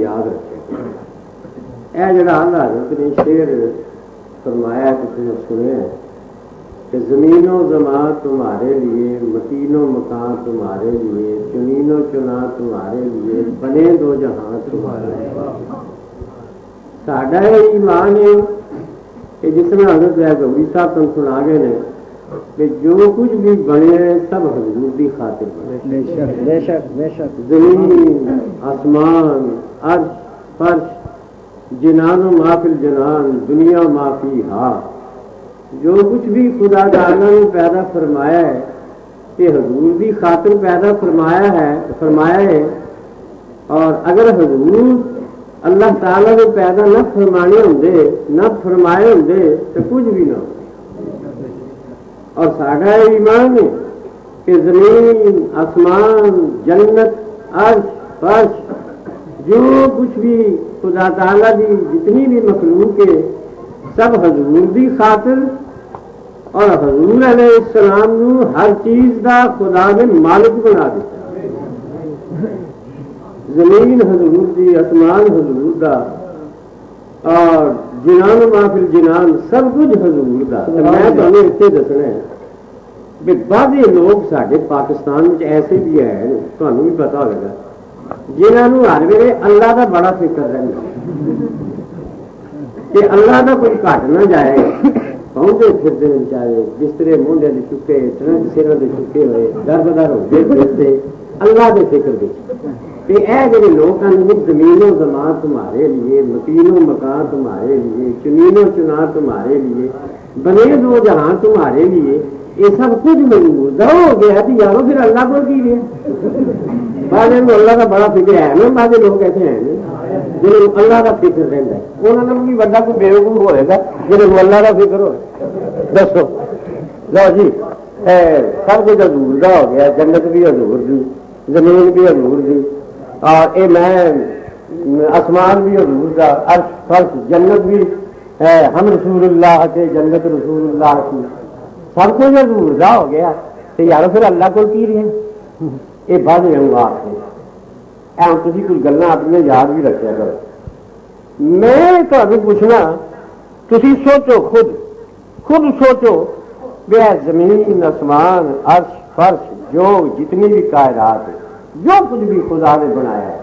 یاد رکھے. یہ جڑا حضرت نے شعر فرمایا کہ تم نے سنے کہ زمین و زمان تمہارے لیے، مکین و مکان تمہارے لیے، چنین و چنا تمہارے لیے، بنے دو جہاں تمہارے لیے. ساڈا ایمان ہے کہ جس میں حضرت غوری صاحب تم سنا گئے نے کہ جو کچھ بھی بنے سب حضور کی خاطر بنے. بے شک بے شک. زمین، آسمان، عرش، فرش، جنان و ما فی الجنان، دنیا ما فیہا، جو کچھ بھی خدا تعالیٰ نے پیدا فرمایا ہے کہ حضور کی خاطر پیدا فرمایا ہے. اور اگر حضور اللہ تعالیٰ نے پیدا نہ فرمانے ہوں نہ فرمائے ہوں تو کچھ بھی نہ ہو. اور ساڈا ایمان ہے کہ زمین، آسمان، جنت، عرش، فرش، جو کچھ بھی خدا تعالیٰ کی جتنی بھی مخلوق ہے سب حضور کی خاطر، اور حضور علیہ السلام نو ہر چیز دا خدا نے مالک بنا دیا. زمین حضور دی، آسمان حضور دا، اور جنان و ما فی الجنان سب کچھ حضور دا. میں تمہیں اتنے دسنا ہے کہ بعض لوگ سارے پاکستان میں ایسے بھی ہیں، تمہیں بھی پتا ہوگا، جنہوں ہر ویلے اللہ کا بڑا فکر رہتا کہ اللہ کا کوئی گھٹ نہ جائے. پہنچے پھرتے ہیں بیچارے بسترے مونڈے سے چکے، ٹرنک سروں سے چکے ہوئے، در بدر ہوتے پھرتے اللہ کے فکر دے. اے جڑے لوگ ہیں زمین و زمان تمہارے لیے، مکین و مکان تمہارے لیے، چنین و چنا تمہارے لیے، بنے دو جہاں تمہارے لیے، یہ سب کچھ موجود ہو گیا تو یارو پھر اللہ کو کی رہے. بعد اللہ کا بڑا فکر ہے نا، بعض لوگ ایسے ہیں جنہوں اللہ کا فکر رہتا ہے، انہوں نے بھی بڑا کوئی بیوقوف ہوئے گا جنہوں اللہ کا فکر ہو. دسو لو جی سب کچھ حضور کا ہو گیا، جنت بھی حضور دی، زمین بھی حضور دی، اور اے میں آسمان بھی حضور کا، عرش فرش جنت بھی ہم رسول اللہ کے، جنت رسول اللہ کی، سب کچھ حضور کا ہو گیا تو یار پھر اللہ کو کی رہے. یہ بعد انوار ہے. ہم تھی کچھ گلیں اپنی یاد بھی رکھا کرو. میں تمہیں پوچھنا، تھی سوچو، خود سوچو کہ زمین، آسمان، عرش فرش، جو جتنی بھی کائنات ہے، جو کچھ بھی خدا نے بنایا ہے،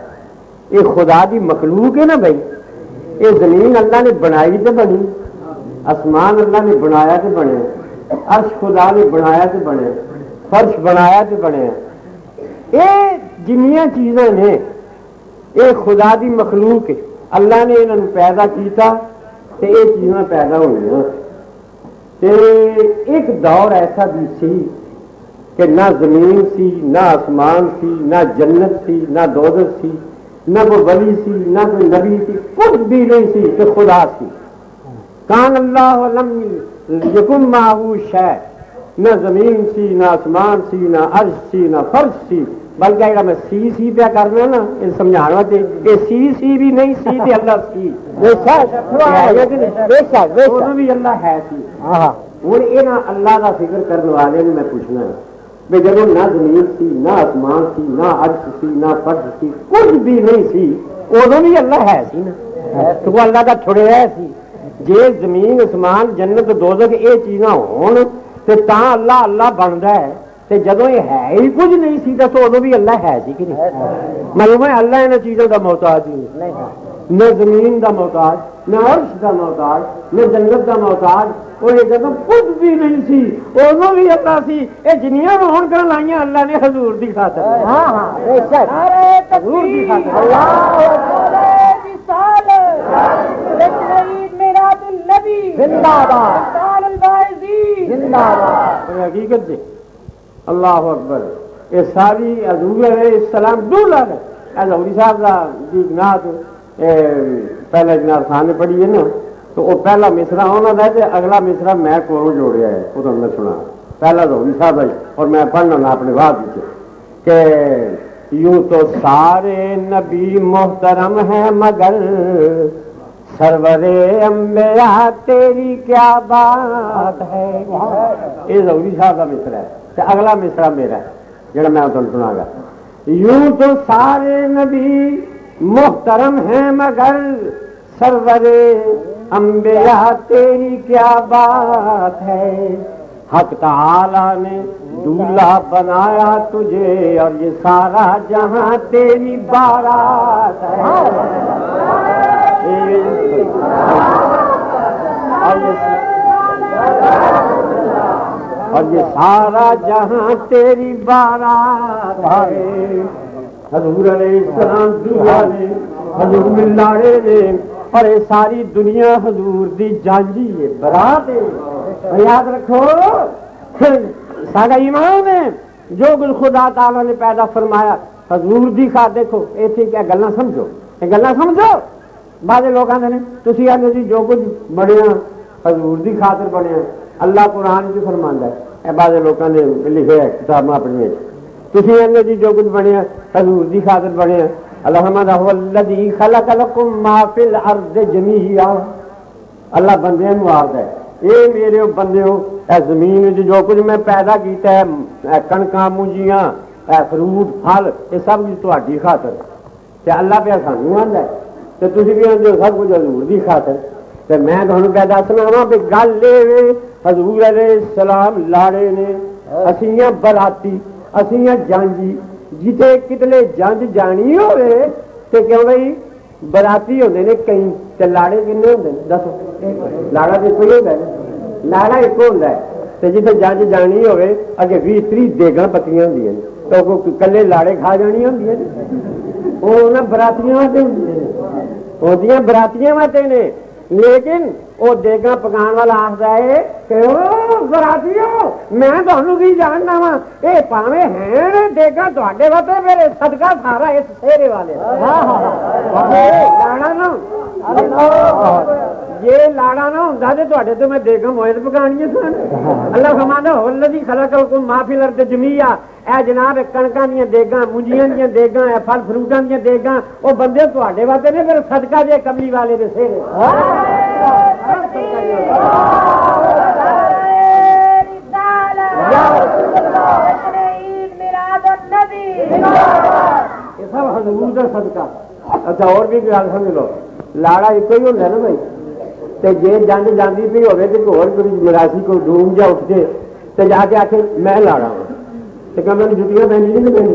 یہ خدا کی مخلوق ہے نا بھائی. یہ زمین اللہ نے بنائی تو بنی، آسمان اللہ نے بنایا تو بنے، عرش خدا نے بنایا تو بنے، فرش بنایا تو بنے. یہ جنیاں چیزیں نے یہ خدا دی مخلوق ہے. اللہ نے انہوں پیدا کیتا تے یہ چیزیں پیدا ہوئی. ایک دور ایسا بھی سی کہ نہ زمین سی، نہ آسمان سی، نہ جنت سی، نہ دوزخ سی، نہ کوئی ولی سی، نہ کوئی نبی سی، کچھ بھی نہیں سی کہ خدا سی. کان اللہ لم یکن معہ شیء، نہ زمین سی، نہ آسمان سی، نہ عرش سی، نہ فرش سی. بلکہ اگر میں سی پیا کرنا نا یہ سمجھانا تے یہ سی بھی نہیں سی تے اللہ سی بھی اللہ ہے سی. ہوں یہ اللہ کا فکر کرنے والے نے میں پوچھنا ہے بھی جب نہ زمین سی، نہ آسمان سی، نہ عرش سی، نہ فرش سی، کچھ بھی نہیں سی، ادو بھی اللہ ہے سی نا. تو اللہ کا چھڑیا سی. جے زمین آسمان جنت دوزخ یہ چیزاں ہون تے تاں اللہ اللہ بنتا ہے. جدو یہ ہے ہی کچھ نہیں سی تو ادو بھی اللہ ہے سی کہ نہیں. معلوم ہے اللہ ان چیزوں کا محتاج نہیں، نہ زمین کا محتاج، نہ عرش کا محتاج، نہ جنت کا محتاج. اور یہ جب کچھ بھی نہیں سی ادو بھی اللہ سی. یہ جنیاں ہون کر لائیاں اللہ نے حضور دی خاطر، حضور دی خاطر. حقیقت سے اللہ اکبر. یہ ساری حضور علیہ السلام دور ہے. حضوری صاحب کا جی نعت پہلے جناب خان نے پڑھی ہے نا، تو وہ پہلا مصرا انہوں کا ہے، اگلا مصرا میں کو جوڑیا ہے، وہ تم نے سنا. پہلا حضوری صاحب ہے اور میں پڑھنا اپنے بعد کہ یوں تو سارے نبی محترم ہیں مگر سرور انبیاء تیری کیا بات ہے. یہ حضوری صاحب کا مصرا ہے. اگلا مصرا میرا ہے جڑا میں تمہیں سنا گا. یوں تو سارے نبی محترم ہیں مگر سرور انبیاء تیری کیا بات ہے، حق تعالی نے دولہا بنایا تجھے اور یہ سارا جہاں تیری بارات ہے، اور یہ سارا جہاں تیری بارات ہے۔ حضور علیہ السلام دولہا نے، حضور لاڑے نے، اور یہ ساری دنیا حضور دی جانجی ہے، برات ہے۔ یاد رکھو سارا ایمان ہے جو کچھ خدا تعالیٰ نے پیدا فرمایا حضور دی خاطر۔ دیکھو ایتھے کیا گلاں سمجھو، یہ گلاں سمجھو۔ بعض لوگ آتے ہیں تسی آتے جی جو کچھ بنیا حضور دی خاطر بنیا، اللہ قرآن جو فرماندا ہے، اے بعض لوگوں نے لکھے ہے کتاباں اپنی، تسی آتے جی جو کچھ بنیا حضور دی خاطر بنیا۔ اللہ فرماتا ہے الذی خلق لکم ما فی الارض جمیعا، اللہ بندیاں نوں آخدا ہے اے میرے بندیو اے زمین جو کچھ میں پیدا کیتا ہے، کنکاں مونجیاں، فروٹ پھل، یہ سب کچھ تہاڈی خاطر تے اللہ پہ سانوں آندا ہے تے تسی بھی آندے ہو سب کچھ حضور دی خاطر۔ تے میں تہانوں کیا دسنا وا بھی گل اے حضور علیہ السلام لاڑے نے، اسیاں براتی، اسیاں جانجی، جتھے کتنے جنج جانی ہوئے تے کیوں بھائی براتی ہوندے نے کئی تے لاڑے کنے ہوندے نے دسو؟ لاڑا تے کوئی ہوندا ہے، لاڑا ایک ہوندا ہے تے جتھے جنج جانی ہوئے اگے 20-30 دیگاں پتیاں ہوندیاں نے تو کلے لاڑے کھا جانی ہوندیاں نے، وہ انہاں براتیاں واسطے ہوندیاں نے، ہوندیاں براتیاں واسطے نے، لیکن وہ دیگاں پکان والا آخدا ہے کہ او براتیو میں تہانوں کی جاننا وا، اے پاویں ہیں دیگاں تہاڈے واسطے میرے صدقہ سارا اس سہرے والے لاڑا نہ یہ لاڑا نہ ہوندا تے تہاڈے تو میں دیگاں موئے پکانیاں سن۔ اللہ فرماندا ہے الذی خلق لکم ما فی الارض جمیعا، اے جناب کنکاں دیاں دیگاں، مونجیاں دیاں دیگاں، اے پھل فروٹاں دیاں دیگاں، او بندے تہاڈے واسطے نے پھر صدقہ دے کملی والے دے سہرے۔ یہ سب حضور کا صدقہ۔ اچھا اور بھی گل سمجھ لو، لاڑا ایک ہی ہوتا ہے نا بھائی، تے جے جنگ جاندی پئی ہوے تے کوئی کوئی مراسی کو ڈوم جا اٹھ کے تے جا کے آکھے میں لاڑا ہوں تے کہ میں جُتیاں پہنی نہیں پہنی۔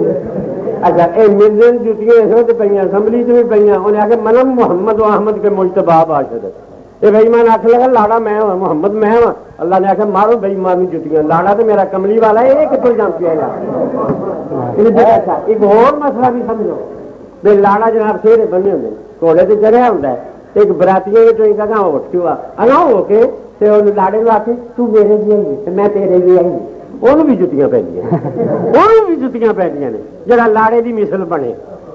اچھا اے مرزے دی جُتیاں اس وقت پئیاں، اسمبلی چ بھی پئیاں، انہیں آخر منم محمد و احمد کے مجتبی باشد، یہ بھائی مان آخ لگا لاڑا میں ہوں، محمد میں ہوں، اللہ نے آخر مارو بھائی مانی جُتیاں، لاڑا تو میرا کملی والا ہے، یہ کتوں جانتی ہے یار۔ ایک اور مسئلہ بھی سمجھو بے لاڑا جناب سہرے بننے ہوتے گھوڑے سے چڑھیا ہوتا ہے، ایک براتیاں اٹھ کے اگاں ہو کے لاڑے کو آخے تو میرے بھی آئی میں تیرے بھی آئی، وہ بھی جتیاں پہنیا، وہ بھی جتیاں پہنیا نے جڑا لاڑے کی مثل بنے۔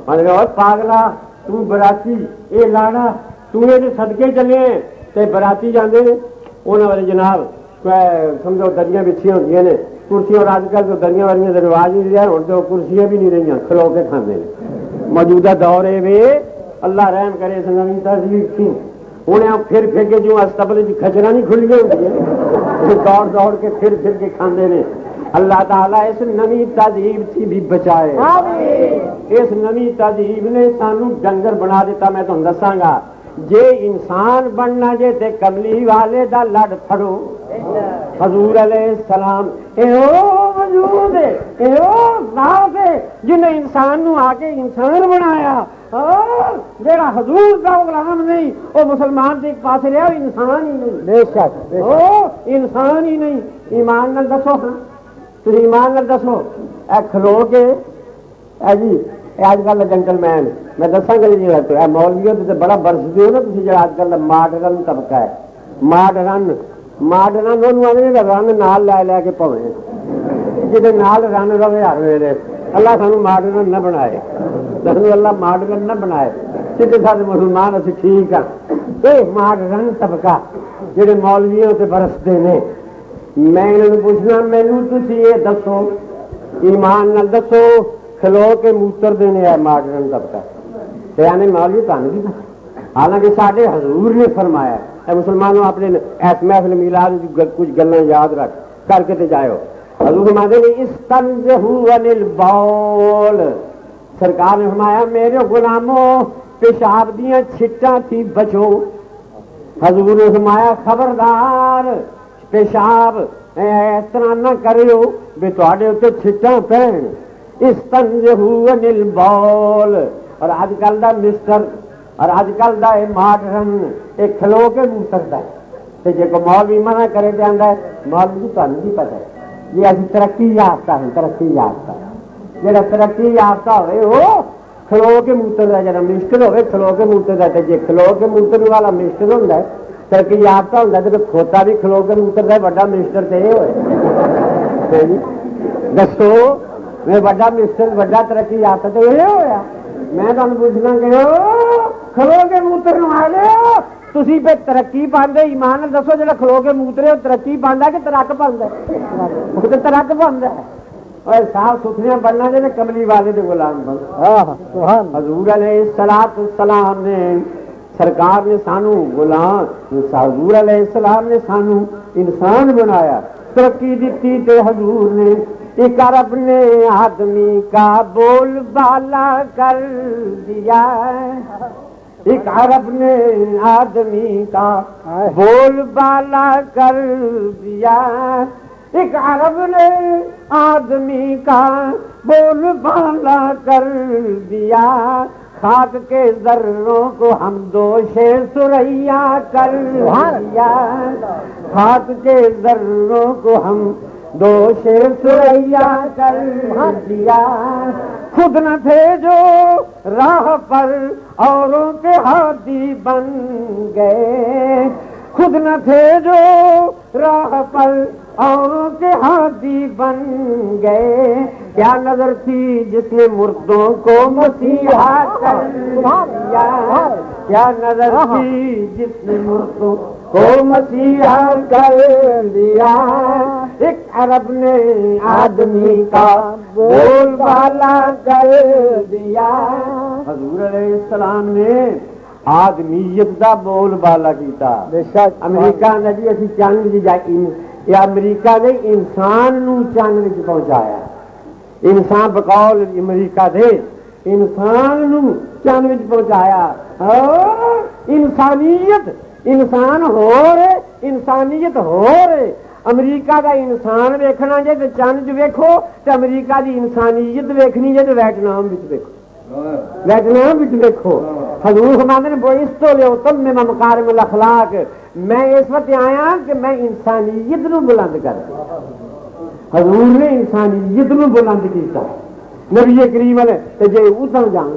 اور پاگلا تو براتی یہ لاڑا تو یہ صدقے چلے تے براتی جانے انہوں والے جناب سمجھو دریاں بچھیاں ہوتی نے کرسیاں، اور اج کل تو دریاں والیاں رواج نہیں رہا، ہوں تو کرسیاں بھی نہیں رہی، کھلو کے کھانے موجودہ دور ہے وے اللہ رحم کرے اس نوی تہذیب کی، انہیں پھر پھر کے جو استبل کھجرا نہیں کھل گئی ہوتی ہے دوڑ دوڑ کے پھر پھر کے کھاندے نے۔ اللہ تعالیٰ اس نوی تہذیب سے بھی بچائے۔ اس نوی تہذیب نے سانو ڈنگر بنا دیتا۔ میں تمہیں دساں گا جے انسان بننا جے تے کملی والے دا لڑ پھڑو حضور علیہ السلام وجود ہے ذات ہے جنہیں انسان نو آ کے انسان بنایا، جیڑا حضور کا غلام نہیں وہ مسلمان کے پاس رہا انسان ہی نہیں، بے شک انسان ہی نہیں۔ ایمان نال دسو، ہاں تھی ایمان نال دسو اے کھلو کے اے جی اج کل جنٹل مین میں دساں گا جی مولویوں سے بڑا برستے ہو نا تھی جا اج کل ماڈرن طبقہ ہے، ماڈرن وہ رن نال لے کے پوے جی نال رن رہے ہر ویلے۔ اللہ سانو ماڈرن نہ بنائے، سانو اللہ ماڈرن نہ بنائے، سیدھے سارے مسلمان اسی ٹھیک ہاں۔ یہ ماڈرن طبقہ جہے مولویوں سے برستے نے، میں انہوں پوچھنا مینو تھی یہ دسو ایمان نال دسو کھلو کے موتر دینے ہے ماڈرن طبقہ یعنی مولوی تھانوں بھی پتا، حالانکہ سارے حضور نے فرمایا اے مسلمانوں اپنے ایس محفل میلاد کچھ گلاں یاد رکھ کر کے تے جاؤ۔ حضور فرماتے ہیں استنزہوا عن البول، سرکار نے فرمایا میرے غلاموں پیشاب دیاں چھٹاں تھی بچو. حضور نے فرمایا خبردار پیشاب اس طرح نہ کرو بھی تواڈے اوتے چھٹاں پین. استنزہوا عن البول. اور اج کل دا مسٹر اور اج کل دا ماڈرن ایک کھلو کے منہ کرتا ہے تے جے کو مولوی منع کرے تے آندا ہے مولوی تانوں کی پتہ ہے یہ اسی ترقی یافتہ ہیں ترقی یافتہ. جڑا ترقی یافتہ ہوئے وہ کھلو کے موتر ہے. جڑا مسٹر ہوئے کھلو کے موتر ہے. جے کھلو کے موتر والا مسٹر ہوندا ہے ترقی یافتہ ہوندا ہے تے کھوتا بھی کھلو کے موتر ہے. بڑا مسٹر تے یہ ہوئے دسو میں بڑا مسٹر بڑا ترقی یافتہ تے یہ ہویا. میں تمہیں پوچھنا کہ کھلو کے موتر والے تسی پہ ترقی پاندے ایمان دسو جڑا کھلو کے موترے ترقی پاندا کہ ترک پاندا ہے ترک پاندا ہے. اور صاف ستھریاں بننا جائے کملی والے دے غلام بن. حضور علیہ السلام نے سرکار نے سانو غلام حضور علیہ السلام نے سانو انسان بنایا ترقی دیتی تے حضور نے ایک عرب نے آدمی کا بول بالا کر دیا. ایک عرب نے آدمی کا بول بالا کر دیا. ایک عرب نے آدمی کا بول بالا کر دیا. خاک کے ذروں کو ہم دوش سریا کر دیا. خاک کے ذروں کو ہم دوش سریا کر دیا. خود نہ تھے جو راہ پر اوروں کے ہادی بن گئے. خود نہ تھے جو راہ پر اوروں کے ہادی بن گئے. کیا نظر تھی جس نے مردوں کو مسیحا کر دیا. کیا نظر تھی جس نے مردوں کو مسیحا کر دیا. ایک عرب نے آدمی کا بول بالا کر دیا. حضور علیہ السلام نے آدمیت دا بول بالا کیتا. امریکہ نے جی اسی چاند جی یا امریکہ نے انسان نو چاند وچ پہنچایا. انسان بقول امریکہ دے انسان نو چاند وچ پہنچایا. انسانیت انسان ہو رہے انسانیت ہو رہے. امریکہ کا انسان ویکھنا جے تے چاند ویکھو تے امریکہ دی انسانیت ویکھنی جے تے ویٹنام وچ ویکھو. ویٹنام وچ ویکھو. حضور فرماتے ہیں بوئستو لے تم میں مکارم الاخلاق. میں اس وقت آیا کہ میں انسانیت نو بلند کر دیا. حضور نے انسانیت نو بلند کیتا. نبی کریم علیہ جے اتر جان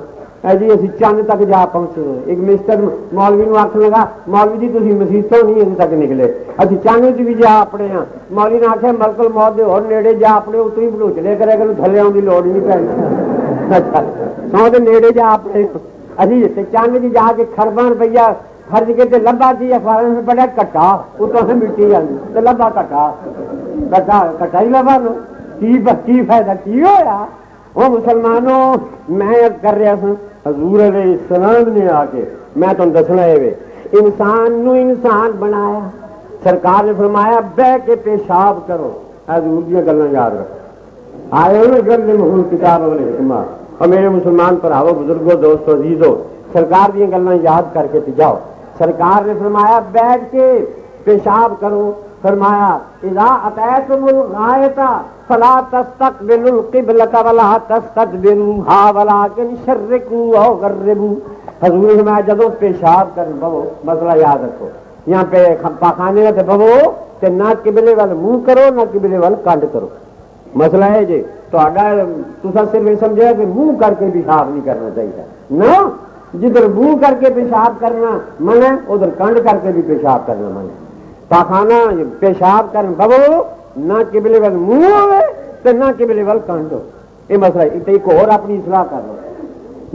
جی اسی چند تک جا پہنچے. ایک مسٹر مولوی نو آخر لگا مولوی جی تھی مسیتوں نہیں اتنے تک نکلے ابھی چند بھی جا اپنے ہاں. مولوی نے آخیا ملکل موت دے اور نیڑے جا اپنے اتوں ہی بلوچلے کرے کہ تھلے آن کی لوڑ ہی نہیں پی. اچھا سو کے نیڑے جا اپنے ابھی چند جی جا کے خرباں روپیہ خرچ کے تے لبا جی اخبار میں پڑھا کٹا اتوں سے مٹی آئی تو لبا کٹا کٹا کٹا ہی لبا نو کی فائدہ کی ہوا. وہ مسلمانوں میں کر رہا سا حضور علیہ السلام نے آ کے میں تمہیں دسنا ہے انسان نو انسان بنایا. سرکار نے فرمایا بہ کے پیشاب کرو. حضور دیا گلاں یاد رکھو. آئے ہو نا گل محول کتاب والے اور میرے مسلمان پراو بزرگوں دوستو عزیزو سرکار دیا گلاں یاد کر کے جاؤ. سرکار نے فرمایا بیٹھ کے پیشاب کرو. فرمایا اذا اتیتم الغائط فلا تستقبلوا القبلة ولا تستدبروها ولكن شرقوا او غربوا. حضور نے فرمایا جب پیشاب کر بو مسئلہ یاد رکھو یہاں پہ پاخانے تے بو تے نہ قبلے وال منہ کرو نہ قبلے وال کنڈ کرو. مسئلہ ہے جی تسا صرف یہ سمجھا کہ منہ کر کے پیشاب نہیں کرنا چاہیے نہ. جدھر منہ کر کے پیشاب کرنا منع ادھر کنڈ کر کے بھی پیشاب کرنا منع. پاخانہ پیشاب کرن ببو نہ قبلے وال منہ ہوے تے نہ قبلے وال کنڈ ہو. یہ مسئلہ ایک اور اپنی اصلاح کر لو.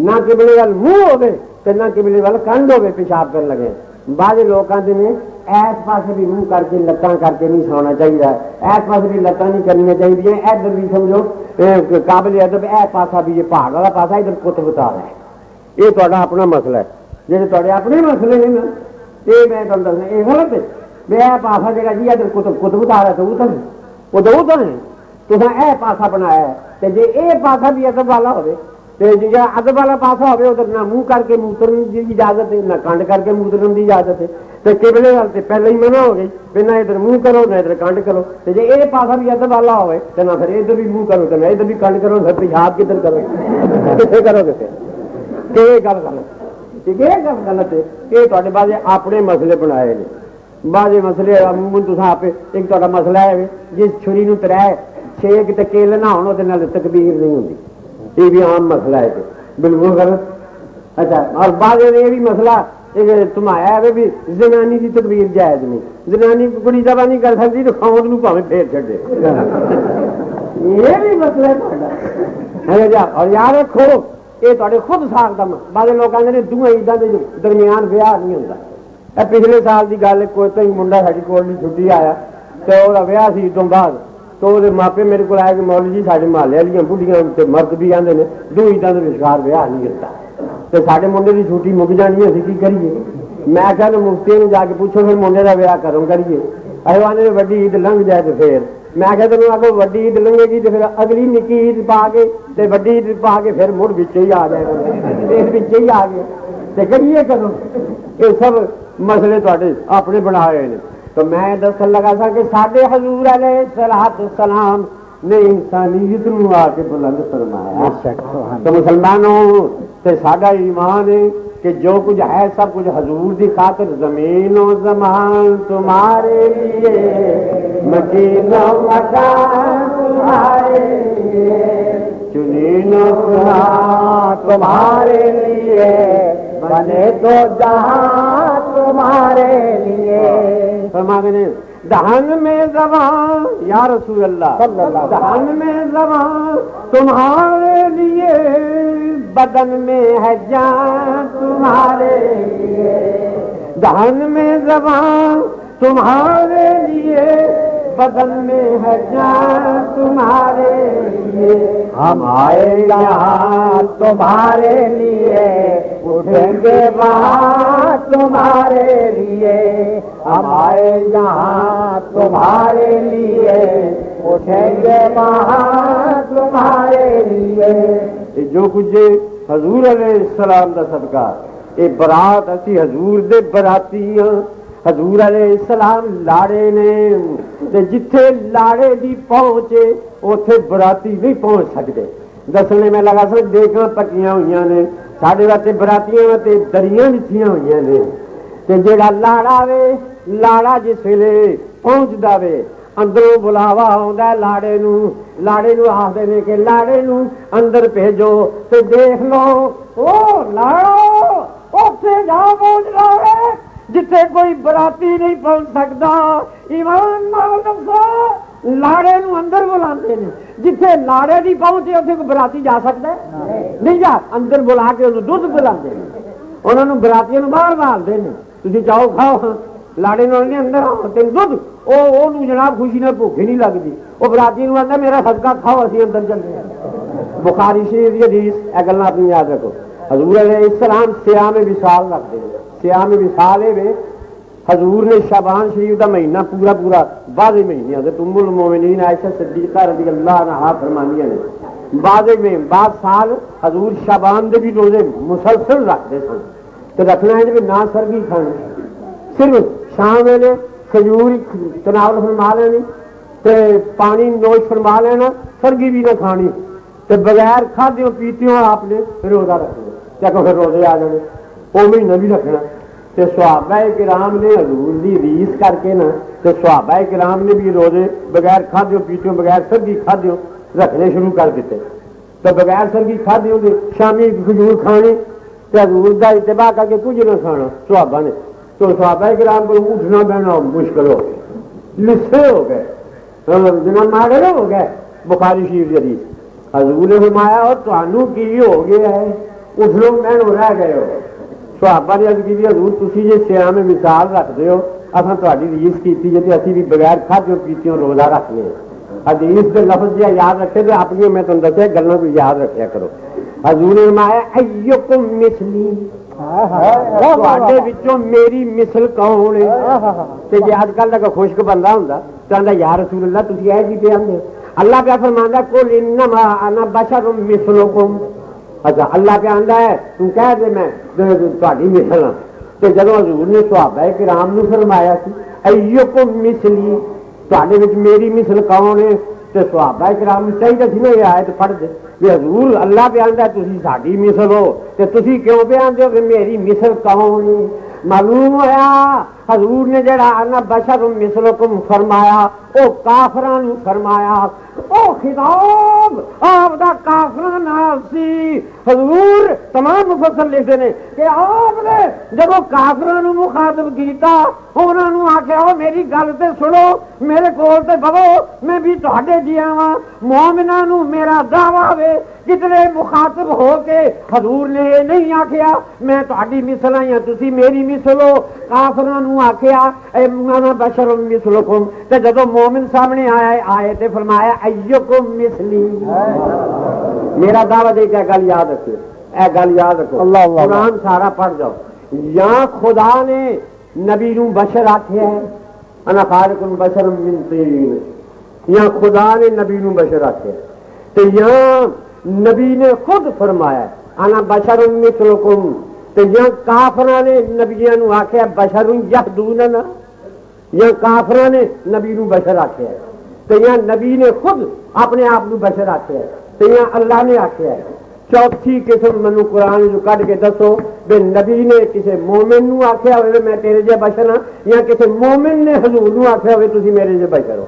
نہ قبلے وال منہ ہوے تے نہ قبلے وال کنڈ ہوے پیشاب کرن لگے. بعض لوگ آتے ہیں ایس پاس بھی منہ کر کے لتاں کر کے نہیں سونا چاہیے. ایس پاس بھی لتاں نہیں کرنی چاہیے. ادھر بھی سمجھو قابل ادب اے پاسا بھی یہ پہاڑ والا پاسا ادھر کت بتا رہا ہے. یہ تا اپنا مسئلہ ہے. جی تے اپنے مسئلے ہیں نا یہ میں تمہیں دسنا یہ غلط ہے. اے پاسا جگہ جی ادھر کت بتا رہا تو وہ تو ہے تو اے پاسا بنایا ہے. جی یہ پاسا بھی ادب والا ہوے جا ادب والا پاسا ہوے ادھر نہ منہ کر کے موترن کی اجازت ہے نہ کنڈ کر کے موترن کی اجازت ہے تو قبلے وال تے پہلے ہی منع ہو گئی پھر نہ ادھر منہ کرو نہ ادھر کنڈ کرو تو جی یہ پاسا بھی ادب والا ہوئے تو نہ پھر ادھر بھی منہ کرو تو نہ ادھر بھی کنڈ کرو پھر پیشاب کدھر کرو کتنے کرو کتنے کہ یہ گل غلط یہ گل غلط ہے یہ تے بعد اپنے مسئلے بنائے نے بعض مسئلے عموماً تصا آپ ایک تا مسئلہ ہے جس چھری نو ترے چھیک تے کیل نہ ہو تکبیر نہیں ہوتی یہ بھی عام مسئلہ ہے بالکل غلط اچھا اور بعض یہ بھی مسئلہ تمایا ہے بھی زنانی کی تکبیر جائز نہیں زنانی کڑی دبا نہیں کر سکتی تو خوند نو پاویں پھیر چھڈے یہ بھی مسئلہ ہے اور یاد رکھو یہ تے خود ساخ دم بعض لوگ آتے ہیں دونوں عیدوں کے درمیان ویاہ نہیں ہوتا پچھلے سال کی گل کوئی تو منڈا ساری کول چھٹی آیا تو وہ ویاہ سی عیدوں بعد تو وہ ماپے میرے کو آئے کہ مول جی سارے محلے والی بڑھیاں مرد بھی آتے ہیں دو عیدوں کے وچکار ویاہ نہیں ہوتا تو سارے منڈے کی چھٹی مک جانی اسی کی کریے میں کہ مفتی نے جا کے پوچھو پھر منڈے کا ویاہ کروں کریے اے آنے وڈی عید لنگ جائے تو پھر میں کہ تمہیں آگے وڈی عید لنگے گی تو پھر اگلی نکی عید پا کے وڈی عید پا کے پھر مڑ بچے ہی آ جائے گا بچے ہی آ گئے تو کریے کرو یہ سب مسئلے تے اپنے بنا ہوئے ہیں تو میں دسن لگا سا کہ ساڈے حضور علیہ الصلوۃ والسلام نے انسانیت نو آ کے بلند فرمایا تو مسلمانوں تے ساڈا ایمان ہے کہ جو کچھ ہے سب کچھ حضور دی خاطر زمین و زمان تمہارے لیے مکین و مکان تمہارے لیے چنین و سہاں تمہارے لیے بنے تو جہاں تمہارے لیے فرماتے ہیں دہن میں زبان یا رسول اللہ دہن میں زبان تمہارے لیے بدن میں ہے جان تمہارے لیے دہن میں زبان تمہارے لیے بدن میں ہے جان تمہارے لیے ہم آئے یہاں تمہارے لیے اٹھیں گے وہاں تمہارے لیے ہم آئے یہاں تمہارے لیے اٹھیں گے وہاں تمہارے لیے جو کچھ حضور علیہ السلام کا صدقہ یہ برات اسی حضور دے براتی ہاں حضور علیہ السلام لاڑے نے جتھے لاڑے دی پہنچے اوتھے براتی نہیں پہنچ سکتے دسنے میں لگا سک دیکھاں پکیاں ہوئی نے ساڈے واسطے براتیاں واسطے دریاں لکھیاں ہوئی نے تے جیڑا لاڑا وے لاڑا جس ویلے پہنچدا وے اندروں بلاوا آوندا لاڑے نو آخدے نے کہ لاڑے نو اندر بھیجو تے دیکھ لو او لاڑو اوتھے جا پہنچ لاوے جتھے کوئی براتی نہیں پہنچ سکتا ایمان نال دسو لاڑے نو اندر بلاندے نے جتھے لاڑے نہیں پہنچے اتنے کوئی براتی جا سکتا ہے نہیں جا اندر بلا کے انہوں دودھ پلاندے نے انہوں نے براتیاں باہر مارتے ہیں تھی چاہو کھاؤ ہاں لاڑے نو اندر آؤ تین دودھ وہ جناب خوشی نہ بھوک ہی نہیں لگتی وہ براتی نو آتا میرا صدقہ کھاؤ اسی اندر چلتے ہیں بخاری شریف کی حدیث یہ گلاں اپنی یاد رکھو حضور علیہ السلام صیام وصال رکھتے ہیں صیام وصال ہے حضور نے شعبان شریف کا مہینہ پورا بعد مہینے ام المومنین عائشہ صدیقہ رضی اللہ عنہا فرمانیاں نے بعد سال حضور شعبان دے بھی روزے مسلسل رکھتے سن تو رکھنا ہے جب نہ سرگی کھانی صرف شام ویلے کھجور تناول فرما لینی تے پانی نوش فرما لینا سرگی بھی نہ کھانی تے بغیر کھادیوں پیتیوں آپ نے روزہ رکھنا چاہو پھر روزے آ جانے وہ مہینہ بھی رکھنا تے صحابہ کرام نے حضور دی ریس کر کے نا تے صحابہ کرام نے بھی روزے بغیر کھادیوں پیتیوں بغیر سرگی کھادیوں رکھنے شروع کر دیتے تو بغیر سرگی کھادیوں دے شامی کھجور کھانی تے حضور دا اتباع کر کے کچھ نہ کھانا صحابہ نے تو صحابہ کرام کو اٹھنا بہنا مشکل ہو گیا لسے ہو گئے جناب ماڈل ہو گئے بخاری شریف حدیث حضور نے فرمایا اور تانوں کی ہو گیا ہے اٹھنوں بہنوں رہ گئے ہو صحابہ نے عرض کی حضور تسی جے صیام وصال رکھتے ہو اساں تہاڈی ریس کیتی جے اسی بھی بغیر کھادیوں پیتیوں روزہ رکھنے حدیث کے لفظ جی یاد رکھے تو اپنی میں تمہیں دسیا گلوں کو یاد رکھیا کرو حضور نے فرمایا ایکم مثلی تہاڈے وچوں میری مثل کون ہے تے جے اج کل دا خشک بندہ ہوندا تے آندا یا رسول اللہ تسی اے کی تے آندے اللہ پہ فرماندا قل انما انا بشر مثلکم اچھا اللہ پہ آندا ہے تو کہہ دے میں تہاڈی مثل ہاں تے جدوں حضور نے صحابہ کرام نو فرمایا سی ایکم مثلی تہاڈے وچ میری مثل کون ہے تے صحابہ کرام نو چاہیے سی نا یہ آیت پڑھ دے کہ حضور اللہ پہ آندا ہے تسی ساڈی مثل ہو تے تسی کیوں پہ آندے ہو کہ میری مثل کون ہے معلوم ہوا حضور نے جڑا انا بشر مثلکم فرمایا او کافراں نو فرمایا او خطاب آپ دا کافراں نال سی حضور تمام مفسر لکھتے ہیں کہ آپ نے جب کافراں نو مخاطب کیتا انہاں نو آکھیا او میری گل تے سنو میرے کول تے بہو میں بھی تہاڈے جیاں واں مومناں نو میرا دعویٰ وے کتنے مخاطب ہو کے حضور نے یہ نہیں آکھیا میں تہاڈی مثل ہاں تسی میری مثل ہو کافراں نو آکھیا انا بشر مثلکم تے جدوں مومن سامنے آئے تے فرمایا ایکم مثلی میرا دعویٰ دے کے گل یاد رکھو اے گل یاد رکھو قرآن سارا پڑھ جاؤ یا خدا نے نبی نو بشر آکھیا ہے انا خالق بشر من طین یا خدا نے نبی نو بشر آکھیا ہے تے یا نبی نے خود فرمایا انا بشر مثلکم تے یا کافراں نے نبیاں نو آکھیا بشر یہدوننا یا کافراں نے نبی نو بشر آکھیا ہے تے یا نبی نے خود اپنے آپ نو بشر آکھیا ہے تے یا اللہ نے آکھیا ہے چوتھی قسم مینوں قرآن جو کڈ کے دسو بے نبی نے کسی مومن نو آکھیا ہوئے میں تیرے جے بشر ہاں یا کسی مومن نے حضور نو آکھیا ہوئے تسی میرے جے بشر ہو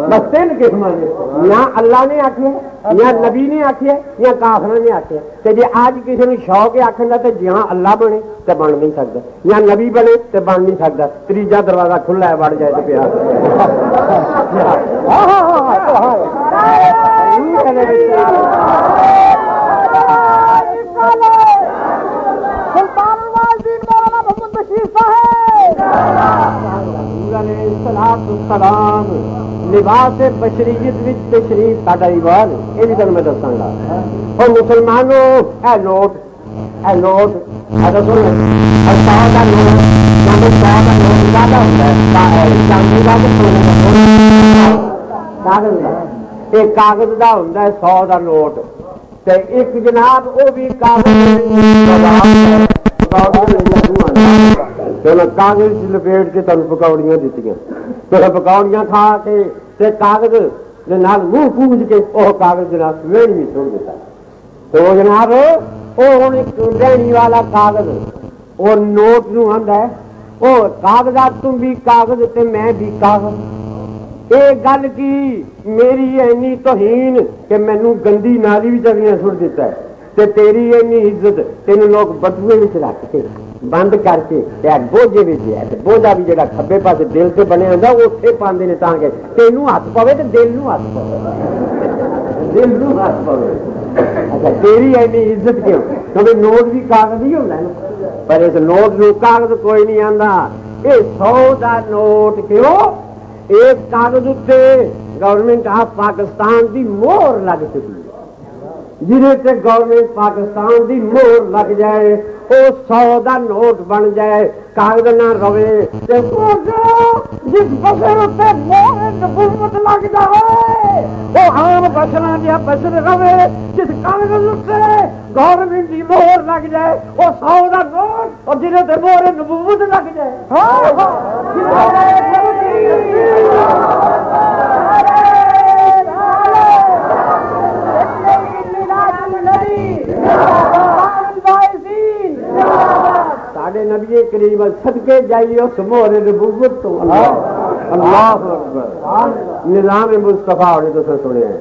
بس تین قسم نے یا اللہ نے آکھیا یا نبی نے آکھیا یا کافراں نے آکھیا تے جے آج کسی نے شوق ہے آکھن دا تے جہاں اللہ بنے تے بن نہیں سکدا یا نبی بنے تے بن نہیں سکدا تیجا دروازہ کھلا ہے وڑ جائے تے پیا سلام لباس بشریت وچ تشریف ساڈا ایمان یہ بھی تمہیں میں دساں گا اور مسلمانوں اے نوٹ دسو سو کا نوٹ چاندی سو کا نوٹ زیادہ ہوتا ہے چاندی کا کاغذ کا ایک کاغذ کا ہوتا ہے 100 کا نوٹ تے ایک جناب وہ بھی کاغذ لپیٹ کے تمہیں پکوڑیاں دیتی پکوڑیاں کھا کے کاغذ منہ پوج کے وہ کاغذ جناب ویڑی میں چھوڑ دیتا تو جناب وہ ہوں ایک رہنی والا کاغذ وہ نوٹ نو آندا ہے وہ کاغذات تم بھی کاغذ تے میں بھی کاغذ یہ گل کی میری اینی توہین کہ مینوں گندی نالی بھی چڑھیاں چھوڑ دیتا ہے تے تیری اینی عزت تین لوگ بٹوے میں رکھ کے بند کر کے بوجھے بھی ہے بوجھا بھی جڑا کھبے پاس دل سے بنے ہوتا اتنے پاندے نے تاں کہ تینوں ہاتھ پوے تو دل نو ہاتھ پوے دل نو ہاتھ پوے اچھا تیری ایڈی عزت کیوں کیونکہ نوٹ بھی کاغذ ہی ہوتا ہے پر اس نوٹ نو کاغذ کوئی نہیں آتا یہ 100 کا نوٹ کیوں ایک کاغذ اتنے گورنمنٹ آف پاکستان کی مہر لگ چکی ہے جنہیں سے گورنمنٹ پاکستان کی مہر لگ جائے وہ 100 کا نوٹ بن جائے کاغذ نہ رہے جس بشر اتنے مہر نبوت لگ جائے وہ عام بشراں جہا بشر رہے جس کاغذ اتنے گورنمنٹ کی مہر لگ جائے وہ 100 کا نوٹ اور جنہیں سے مہر نبوت لگ جائے ساڈے نبی کریم صدقے جائیے اس مہر نبوت تو اللہ اکبر نظام مصطفیٰ نے تو سنے ہیں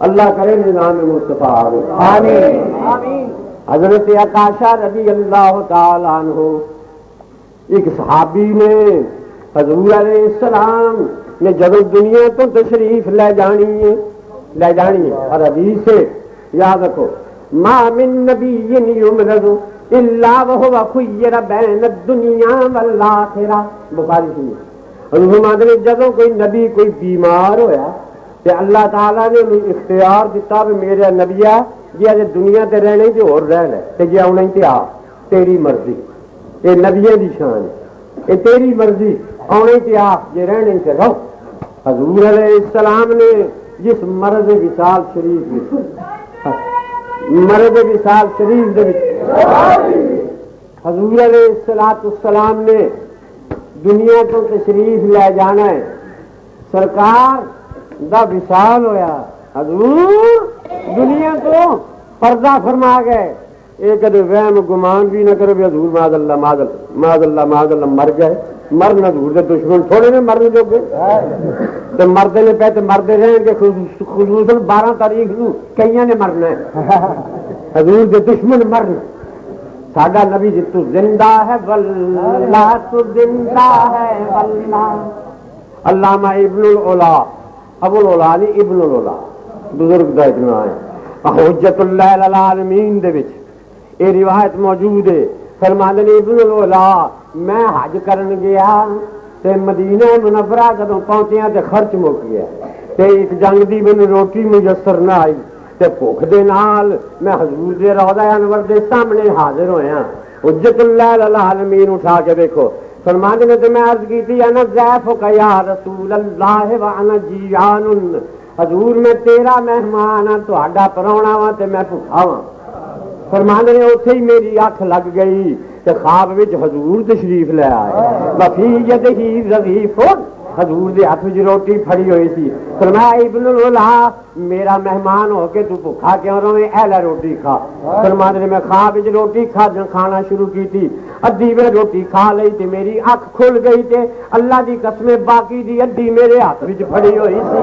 اللہ کرے نظام مصطفیٰ آمین حضرت عکاشہ رضی اللہ تعالی عنہ ایک صحابی نے حضور علیہ السلام نے جب دنیا تو تشریف لے جانی ہے اور حدیث سے یاد رکھو ما من نبی یمرض الا وهو خیر بین الدنیا والآخرہ بخاری سنی حضور نے جدوں کوئی نبی کوئی بیمار ہویا تے اللہ تعالیٰ نے انہیں اختیار دیتا بھی میرے نبیا جی اجے دنیا تے رہنے جو اور رہ لے تے جی آنا تے آ تیری مرضی یہ نبیوں دی شان ہے یہ تیری مرضی آنے تے آ جی رہنے تے رہو حضور علیہ السلام نے جس مرض وصال شریف مرد وصال شریف دے وچ حضور علیہ الصلوۃ والسلام نے دنیا کو تشریف لے جانا ہے، سرکار دا وصال ہویا، حضور دنیا کو پردہ فرما گئے. یہ کدے وہم گمان بھی نہ کرو بھی حضور معاذ اللہ معاذ اللہ مر گئے. مرن حضور دے دشمن تھوڑے نے مرنے جو گے تو مردے نے پہ تو مردے رہن گے، خصوصاً 12 تاریخ نو کئی نے مرنا ہے. حضور دے دشمن مرن. ساڈا نبی جی تو زندہ ہے واللہ، تو زندہ ہے واللہ. علامہ ابن العلا، ابو العلا نہیں ابن العلا بزرگ دا اتنا ہے. حجت اللہ للعالمین دے وچ یہ روایت موجود ہے. فرماندے نے ابن العلا میں حج کرن گیا تے مدینہ منورہ جدوں پہنچیا تے خرچ مک گیا تے ایک جنگ دی مینوں روٹی میسر نہ آئی تے بھوک دے نال میں حضور دے روضہ انور دے سامنے حاضر ہویا. حجت اللہ للعالمین اٹھا کے دیکھو فرماندے نے تے میں عرض کیتی انا ضیفک یا رسول اللہ وانا جیعان. حضور میں تیرا مہمان ہاں، تہاڈا پراونا وا تے میں بھوکا وا. فرماندے نے اوتھے ہی میری اکھ لگ گئی تے خواب وچ حضور تشریف لے آئے. وفی یدہ رغیف، حضور دے ہاتھ وچ روٹی پھڑی ہوئی سی. فرمایا ابن العلا میرا مہمان ہو کے تو بھوکا کیوں رہے، اے لے روٹی کھا. فرماندے نے میں خواب وچ روٹی کھانا شروع کی، ادھی میں روٹی کھا لئی تے میری اکھ کھل گئی تے اللہ دی قسم باقی دی ادھی میرے ہاتھ وچ پھڑی ہوئی سی.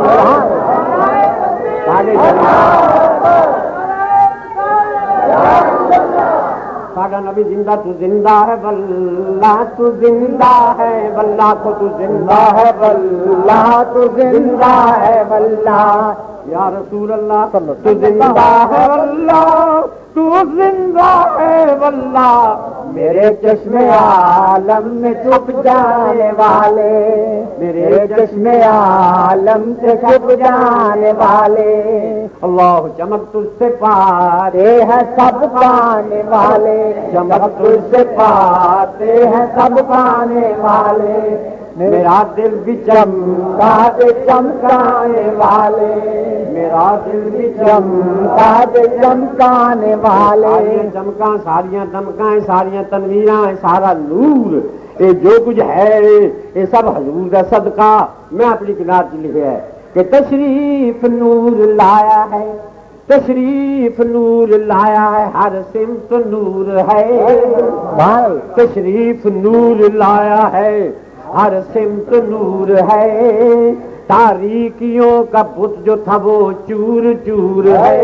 ساڈا نبی زندہ تو زندہ ہے واللہ، تو زندہ ہے واللہ کو تو زندہ ہے واللہ، تو زندہ ہے واللہ. یا رسول اللہ تو زندہ ہے واللہ، تو زندہ ہے واللہ. میرے چشم عالم میں چھپ جانے والے، میرے چشم عالم سے چھپ جانے والے. اللہ چمک تجھ سے پاتے ہیں سب پانے والے، چمک تجھ سے پاتے ہیں سب پانے والے. میرا دل بھی چمکا دے چمکانے والے، میرا دل بھی چمکا دے چمکانے والے. چمکاں ساریاں دمکاں ساریاں تنویراں سارا نور، یہ جو کچھ ہے یہ سب حضور کا صدقہ. میں اپنی کتاب لکھا ہے کہ تشریف نور لایا ہے، تشریف نور لایا ہے، ہر سمت نور ہے. تشریف نور لایا ہے، ہر سمت نور ہے. تاریکیوں کا بت جو تھا وہ چور چور ہے.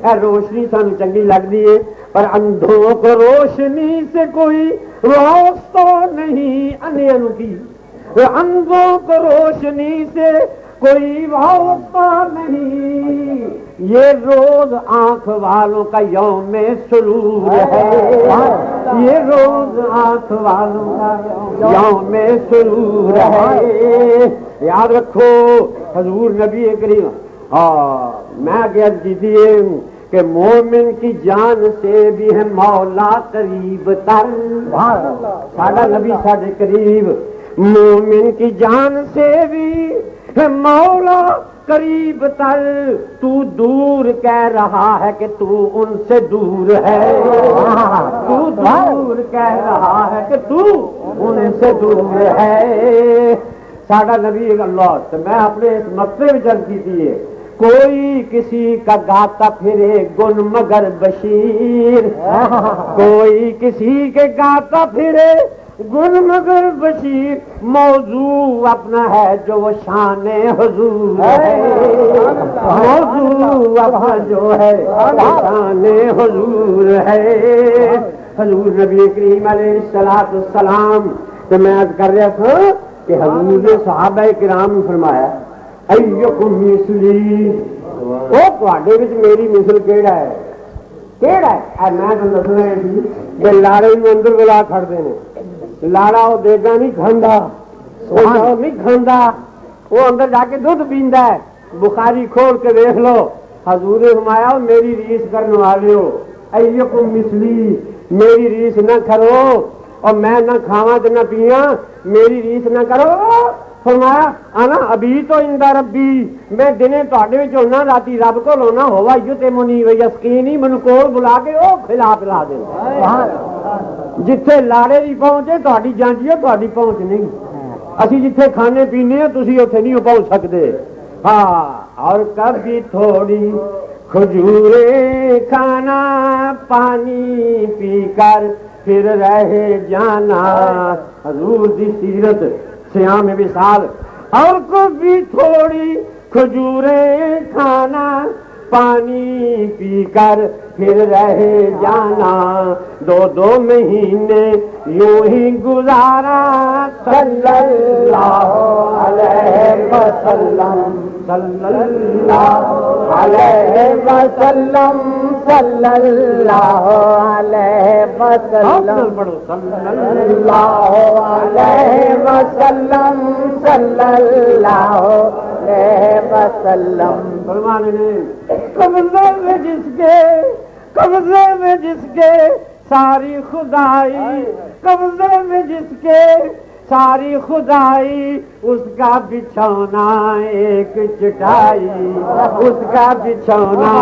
اے روشنی سانو چنگی لگتی ہے پر اندھوں کو روشنی سے کوئی واسطہ نہیں. انہیاں کی اندھوں کو روشنی سے کوئی واسطہ نہیں. یہ روز آنکھ والوں کا یوم سرور ہے، یہ روز آنکھ والوں کا یوم سرور ہے. یاد رکھو حضور نبی کریم میں عرض کیتی ہے کہ مومن کی جان سے بھی ہے مولا قریب تر. ساڈا نبی ساڈے قریب، مومن کی جان سے بھی ہے مولا قریب تر. تو دور کہہ رہا ہے کہ تو ان سے دور ہے، تو دور کہہ رہا ہے کہ تو ان سے دور ہے. ساڈا نبی اللہ تو میں اپنے اس مسئلے میں جلد کی تھی، کوئی کسی کا گاتا پھرے گن مگر بشیر، کوئی کسی کے گاتا پھرے گن مگر بشیر. موضوع اپنا ہے جو وہ شان حضور ہے، موضوع اپنا جو ہے شان حضور ہے. حضور نبی کریم علیہ الصلوۃ والسلام تو میں عرض کر رہا تھا کہ حضور نے صحابہ کرام نے فرمایا ایکم مثلی، او تواڈے وچ میری مثل کیڑا ہے، کیڑا ہے؟ میں تو دسنا کہ لاڑے نوں اندر بلا کھڑتے ہیں، لاڑا وہ دیگا نہیں کھاندا، وہ نہیں کھاندا، وہ اندر جا کے دودھ پیندا ہے. بخاری کھول کے دیکھ لو، حضور نے فرمایا میری ریس کرنے والے ہو، ایکم مثلی میری ریس نہ کرو اور میں نہ کھاواں تے نہ پیاں، میری ریس نہ کرو. فرمایا انا ابھی تو اندا ربی میں دنے تواڈے وچ ہونا راتی رب کول ہونا ہوا یتمنی و یسقینی من کول بلا کے او کھلا پلا دے جتھے لاڑے دی پہنچے تہاڈی جانجی ہے تہاڈی پہنچ نہیں اسی جتھے کھانے پینے ہیں تسی اوتھے نہیں پہنچ سکدے ہاں اور کبھی تھوڑی کھجورے کھانا پانی پی کر پھر رہ جانا حضور دی سیرت سیام وصال اور کبھی تھوڑی کھجورے کھانا پانی پی کر پھر رہ جانا 2 مہینے یوں ہی گزارا صلی اللہ علیہ وسلم صلی اللہ علیہ وسلم صلی اللہ علیہ وسلم صلی اللہ علیہ وسلم صلی اللہ علیہ وسلم قبضے میں جس کے ساری خدائی قبضے میں جس کے ساری خدائی اس کا بچھونا ایک چٹائی اس کا بچھونا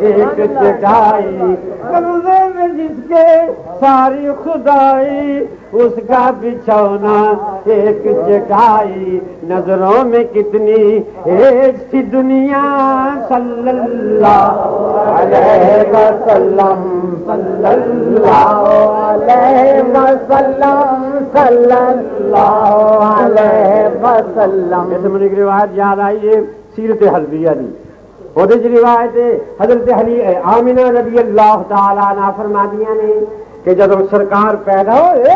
ایک چٹائی قبضے میں جس کے ساری خدائی اس کا بچھونا ایک چٹائی نظروں میں کتنی ایک سی دنیا صلی اللہ علیہ وسلم صلی اللہ علیہ وسلم صلی اللہ علیہ وسلم اس میں ایک روایت یاد آئی ہے سیرت حلبیہ دی وہ روایت حضرت آمنہ رضی اللہ تعالیٰ عنہ فرمادیاں نے کہ جب سرکار پیدا ہوئے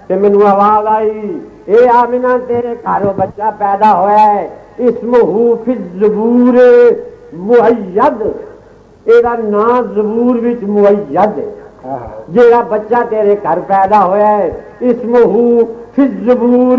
تو مینوں آواز آئی اے آمنہ تیرے گھروں بچہ پیدا ہوا ہے اسمہ فی الزبور مؤید ایدا نام زبور وچ مؤید ہے جیڑا بچہ تیرے گھر پیدا ہوا ہے اسمہ فی الزبور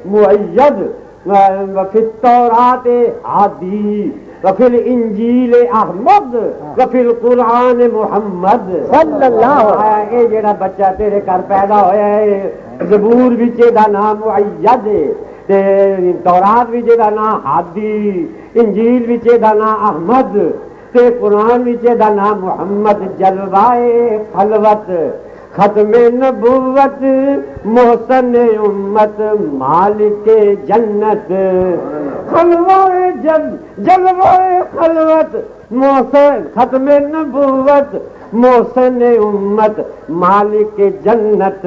مؤید وفی التوراۃ عادی وفی الانجیل احمد وفی القرآن محمد صلی اللہ علیہ اے جیڑا بچہ تیرے گھر پیدا ہویا ہے زبور وچ دا نام مؤید ہے تے تورات وچ دا نام ہادی انجیل وچ دا نام احمد تے قرآن وچ دا نام محمد جلوائے خلوت ختم نبوت محسن امت مالک جنت خلوائے جلوائے خلوت محسن ختم نبوت محسن امت مالک جنت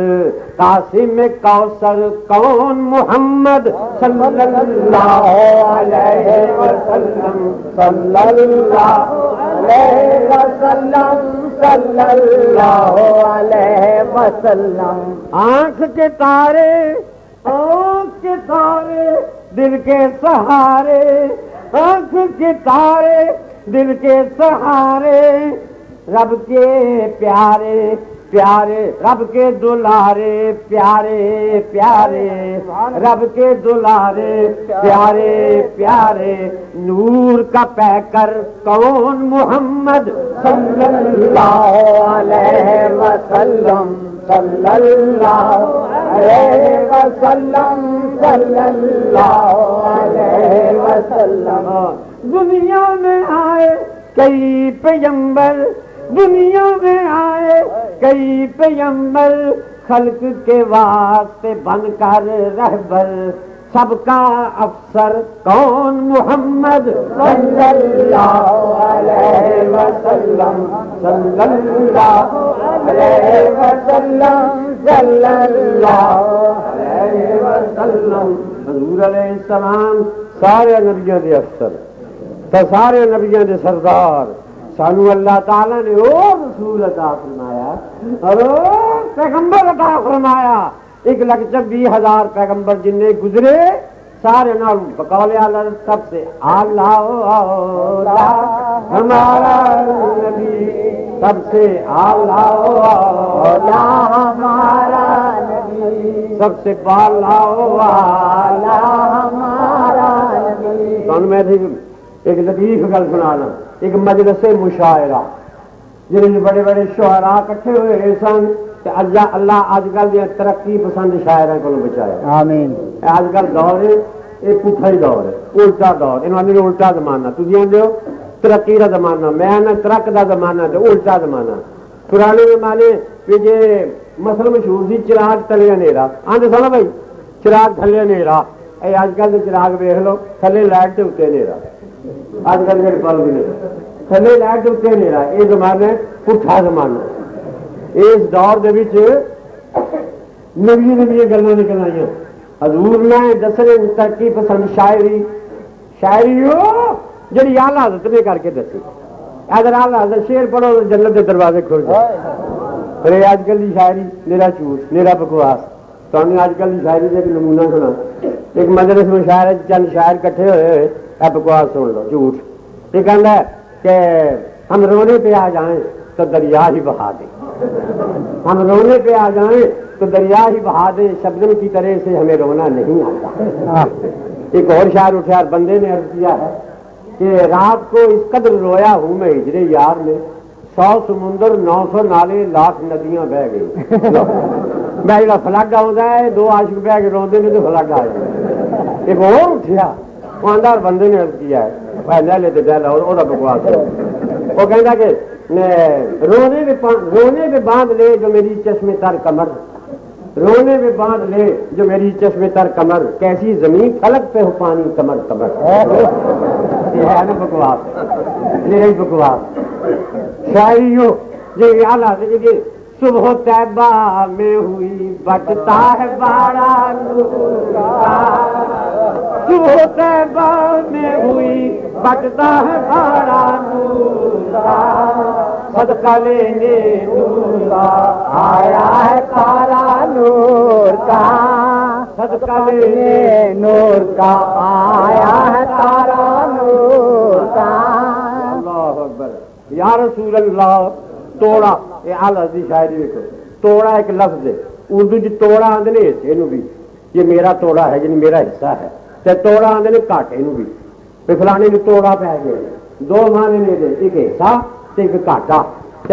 قاسم کوثر کون محمد صلی اللہ علیہ وسلم صلی اللہ علیہ وسلم صلی اللہ علیہ وسلم آنکھ کے تارے دل کے سہارے آنکھ کے تارے دل کے سہارے رب کے پیارے پیارے رب کے دلارے پیارے پیارے رب کے دلارے پیارے پیارے نور کا پیکر کون محمد صلی اللہ علیہ وسلم صلی اللہ علیہ وسلم صلی اللہ علیہ وسلم دنیا میں آئے کئی پیغمبر دنیا میں آئے کئی پیغمبر خلق کے واسطے بن کر رہبر سب کا افسر کون محمد صلی اللہ علیہ وسلم صلی اللہ علیہ وسلم صلی اللہ علیہ وسلم حضور علیہ السلام سارے نبیوں دے افسر تو سارے نبیوں دے سردار سانو اللہ تعالیٰ نے او رسول عطا فرمایا اور پیغمبر عطا فرمایا 1,26,000 پیغمبر جن گزرے سارے نال بقول اعلی سب سے اعلیٰ ہمارا نبی سب سے اعلیٰ ہمارا نبی سب سے بالا ہمارا نبی تو میں ایک لطیف گل سنانا ایک مجلس مشاعرہ جن بڑے بڑے شعراء اکٹھے ہوئے سن اللہ اج کل دیا ترقی پسند شاعراں کو بچایا آمین اج کل دور یہ پٹھا ہی دور ہے، الٹا دور، یہ الٹا زمانہ، تھی آدھے ہو ترقی کا زمانہ، میں نہ ترک کا زمانہ تو الٹا زمانہ۔ پرانے زمانے کہ جی مسل مشہور سی چراغ تلے ہنیرا، آدھے سو نا بھائی چراغ تھلے ہنیرا، یہ اج کل کے چراغ ویخ لو تھلے لائٹ کے اتنے ہنیرا، اج کل کے پل بھی نہیں تھلے لائٹ کے اتنے ہنیرا، یہ زمانہ پٹھا زمانہ۔ اس دور دے وچ نوی نوی گلاں نکل آئی، حضور نے دسنے ترقی پسند شاعری جڑی آلہ حضرت نے کر کے دسی، اگر آلہ حضرت شعر پڑھو تو جنت کے دروازے کھل جائے۔ پر اج کل کی شاعری میرا جھوٹ میرا بکواس، تمہیں اج کل کی شاعری کا ایک نمونہ سنا، ایک مجلس میں شاعر چند شاعر کٹھے ہوئے بکواس سن لو جھوٹ، یہ کہتا ہے کہ ہم رونے پہ آ جائیں تو دریا ہی بہا دیں، ہم رونے پہ آ جائیں تو دریا ہی بہا دیں، شبنم کی طرح سے ہمیں رونا نہیں آتا۔ ایک اور شاعر اٹھا بندے نے عرض کیا ہے کہ رات کو اس قدر رویا ہوں میں ہجر یار میں، 100 سمندر 900 نالے لاکھ ندیاں بہ گئی۔ میں جا فلڈ آتا ہے دو عاشق بہ کے روندے نے تو فلڈ آ جائے۔ ایک اور اٹھیا وہ آدھا بندے نے عرض کیا ہے لے تو دل اور بکواس، وہ کہتا کہ رونے پہ باندھ لے جو میری چشم تر کمر، رونے میں باندھ لے جو میری چشم تر کمر، کیسی زمین فلک پہ ہو پانی کمر کمر۔ یہ ہے نا بکواس، یہی بکواس شاعریوں یہ آلہ سے صبح طیبہ میں ہوئی بٹتا ہے بارہ نور کا، صبح طیبہ میں ہوئی بٹتا ہے بارہ نور کا، صدقہ لینے نور کا آیا ہے تارا نور کا، صدقہ لینے نور کا آیا ہے تارا نور کا۔ اللہ اکبر، یا رسول اللہ۔ توڑا یہ آلہ دی شاعری دیکھو، توڑا ایک لفظ ہے، اردو چ توڑا آدھے نے حصے نو بھی، یہ میرا توڑا ہے یعنی میرا حصہ ہے، تے توڑا آدھے نے گھاٹے نو بھی، فلانے نے توڑا پی گیا، دو معنی نے دے، ایک حصہ ایک گھاٹا۔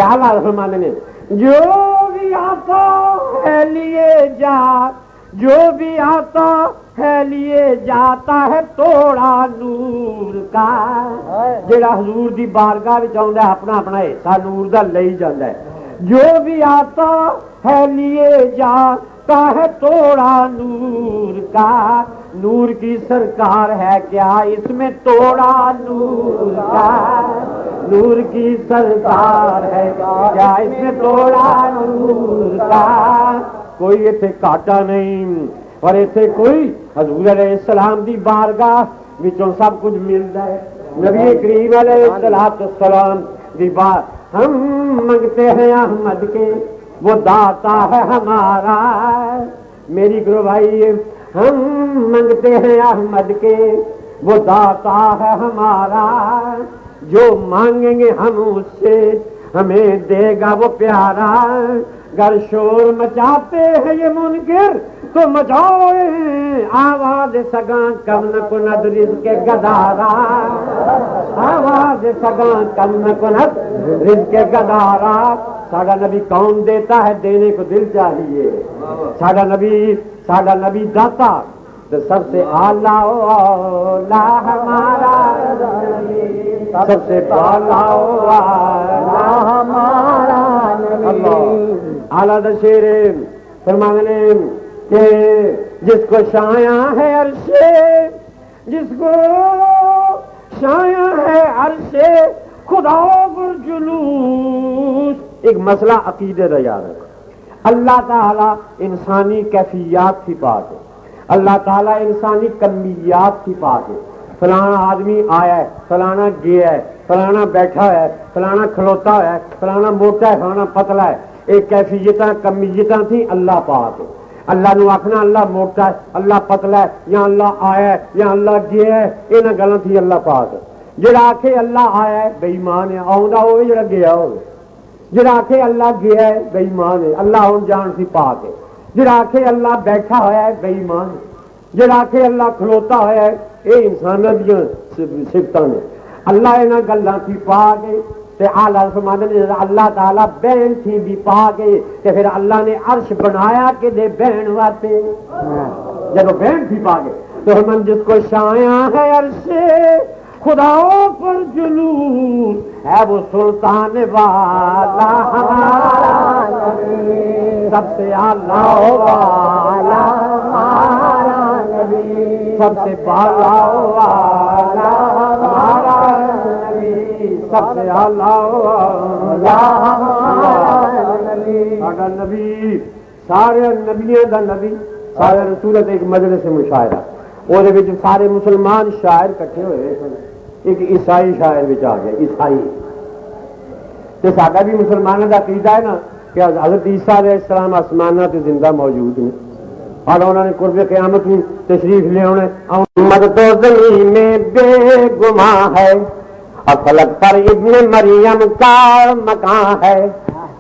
آلہ فرماتے نے جو بھی آتا ہے لیے جا، جو بھی آتا ہے لیے جاتا ہے توڑا نور کا، جڑا حضور دی بارگاہ وچ آوندا ہے اپنا اپنا حصہ نور دا لئی جاندا ہے، جو بھی آتا ہے لیے جاتا ہے توڑا نور کا، نور کی سرکار ہے کیا اس میں توڑا نور کا، نور کی سرکار ہے کیا اس میں توڑا نور کا، کوئی ایتھے کاٹا نہیں اور ایتھے کوئی حضور علیہ السلام دی بارگاہ وچوں سب کچھ ملتا ہے۔ نبی کریم علیہ السلام دی بات ہم منگتے ہیں احمد کے وہ داتا ہے ہمارا، میری گرو بھائی ہم منگتے ہیں احمد کے وہ داتا ہے ہمارا، جو مانگیں گے ہم اس سے ہمیں دے گا وہ پیارا، گر شور مچاتے ہیں یہ منکر تو مچاؤ آواز سگاں کم نہ کند رزق گدارا، آواز سگاں کم نہ کند رزق گدارا۔ ساڈا نبی کون دیتا ہے دینے کو دل چاہیے، ساڈا نبی داتا تو سب سے اعلیٰ اولا ہمارا نبی، سب سے اعلیٰ اولا ہمارا نبی۔ اعلیٰ شیر فرمانے کہ جس کو شایاں ہے عرش، جس کو شایاں ہے عرش خدا پر جلوس۔ ایک مسئلہ عقیدے کا یاد رکھو، اللہ تعالیٰ انسانی کیفیات کی پاک ہے، اللہ تعالیٰ انسانی کمیات کی پاک ہے، فلانا آدمی آیا ہے، فلانا گیا ہے، فلانا بیٹھا ہے، فلانا کھلوتا ہے، فلانا موٹا ہے، فلانا پتلا ہے، ایک کیفیتاں کمیتاں تھی اللہ پاک ہے۔ اللہ نو آخنا اللہ موٹا ہے، اللہ پتلا ہے، یا اللہ آیا ہے یا اللہ گیا ہے، یہاں گلاں تھی اللہ پاک ہے۔ جڑا آکھے اللہ آیا ہے بے ایمان ہے، آؤندا ہوئے جڑا گیا ہوئے، جڑا آکھے اللہ گیا ہے بے ایمان ہے، اللہ آن جان سی پاک ہے، جڑا آکھے اللہ بیٹھا ہوا ہے بے ایمان ہے، جڑا آکھے اللہ کھلوتا ہوا ہے، یہ انساناں دیاں صفتاں نے، اللہ انہاں گلاں سی پاک ہے۔ تے اعلیٰ فرماتے ہیں اللہ تعالیٰ بہن تھی بھی پا کے تے پھر اللہ نے عرش بنایا کہ دے بہن واسطے، جب بہن تھی پا کے سہمن جس کو شایاں ہے عرش خداؤں پر جلوس ہے وہ سلطان والا ہمارا سب سے اعلیٰ والا ہمارا نبی سب سے بالا والا ہمارا نبی سب سے اعلیٰ والا ہمارا نبی ساڈا نبی سارے نبیوں دا نبی سارے رسولت ایک مجلس مشاعرہ وہ سارے مسلمان شاعر کٹھے ہوئے سن ایک عیسائی شاعر آ گیا عیسائی تو ساڈا بھی مسلمانوں کا عقیدہ ہے نا کہ حضرت عیسیٰ علیہ السلام آسمانہ تے زندہ موجود ہیں اور انہوں نے قرب قیامت میں تشریف لے آنے محمد تو زمین میں بے گماں ہے اور فلک پر ابن مریم کا مکان ہے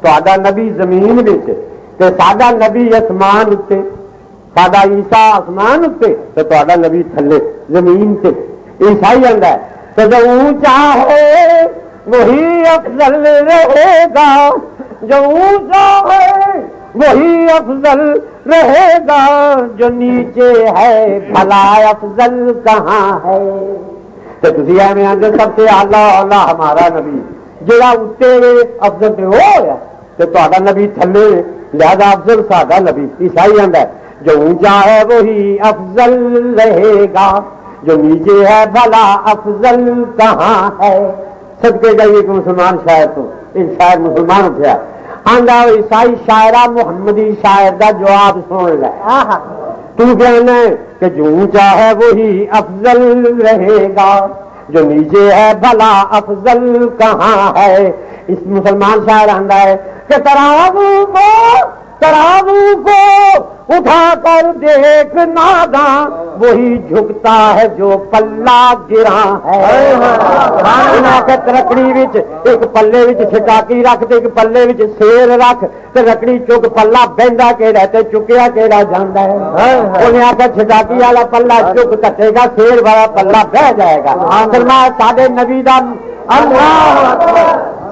تو نبی زمین بچ ساڈا نبی آسمان اتنے ساڈا عیسیٰ آسمان اتنے تو نبی تھلے زمین سے عیسائی آتا ہے تو جو اونچا ہے وہی افضل رہے گا جو اونچا ہے وہی افضل رہے گا جو نیچے ہے بھلا افضل کہاں ہے تو تھی ایویں آتے سب سے اعلیٰ اعلیٰ ہمارا نبی جہاں اتنے افضل تو وہ ہوا تو نبی تھلے لہذا افضل ساڈا نبی عیسائی آتا ہے جو اونچا ہے وہی افضل رہے گا جو نیچے ہے بھلا افضل کہاں ہے صدقے جائیے کہ مسلمان شاعر تو ایک شاعر مسلمان اٹھا آندا عیسائی شاعرہ محمدی شاعر دا جواب سن لے تو کہنا ہے کہ جو اونچا ہے وہی افضل رہے گا جو نیچے ہے بھلا افضل کہاں ہے اس مسلمان شاعر آندا ہے کہ ترازو کو اٹھا کر دیکھ ناداں وہی جھکتا ہے جو پلہ گرا ہے رکڑی ایک پلے چھٹاکی رکھ ایک پلے سیر رکھ تے رکڑی چک پلا بہندا کہڑا تے چکیا کہڑا جاندا ہے انہیں آخر چھٹاکی والا پلا چک کٹے گا سیر والا پلا بہ جائے گا فرمایا ساڈے نبی دا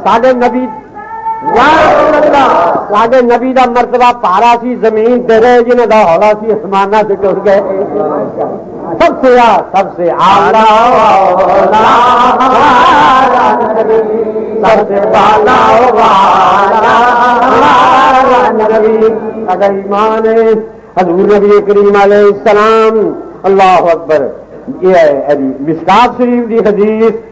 ساڈے نبی ساڈے نبی دا مرتبہ پارا سی زمین دے رہے جنہوں کا ہولا سی آسمانہ سے ٹر گئے سب سے اعلیٰ سب سے بالا اگر ایمان ہے حضور نبی کریم علیہ السلام اللہ اکبر یہ مشکات شریف دی حدیث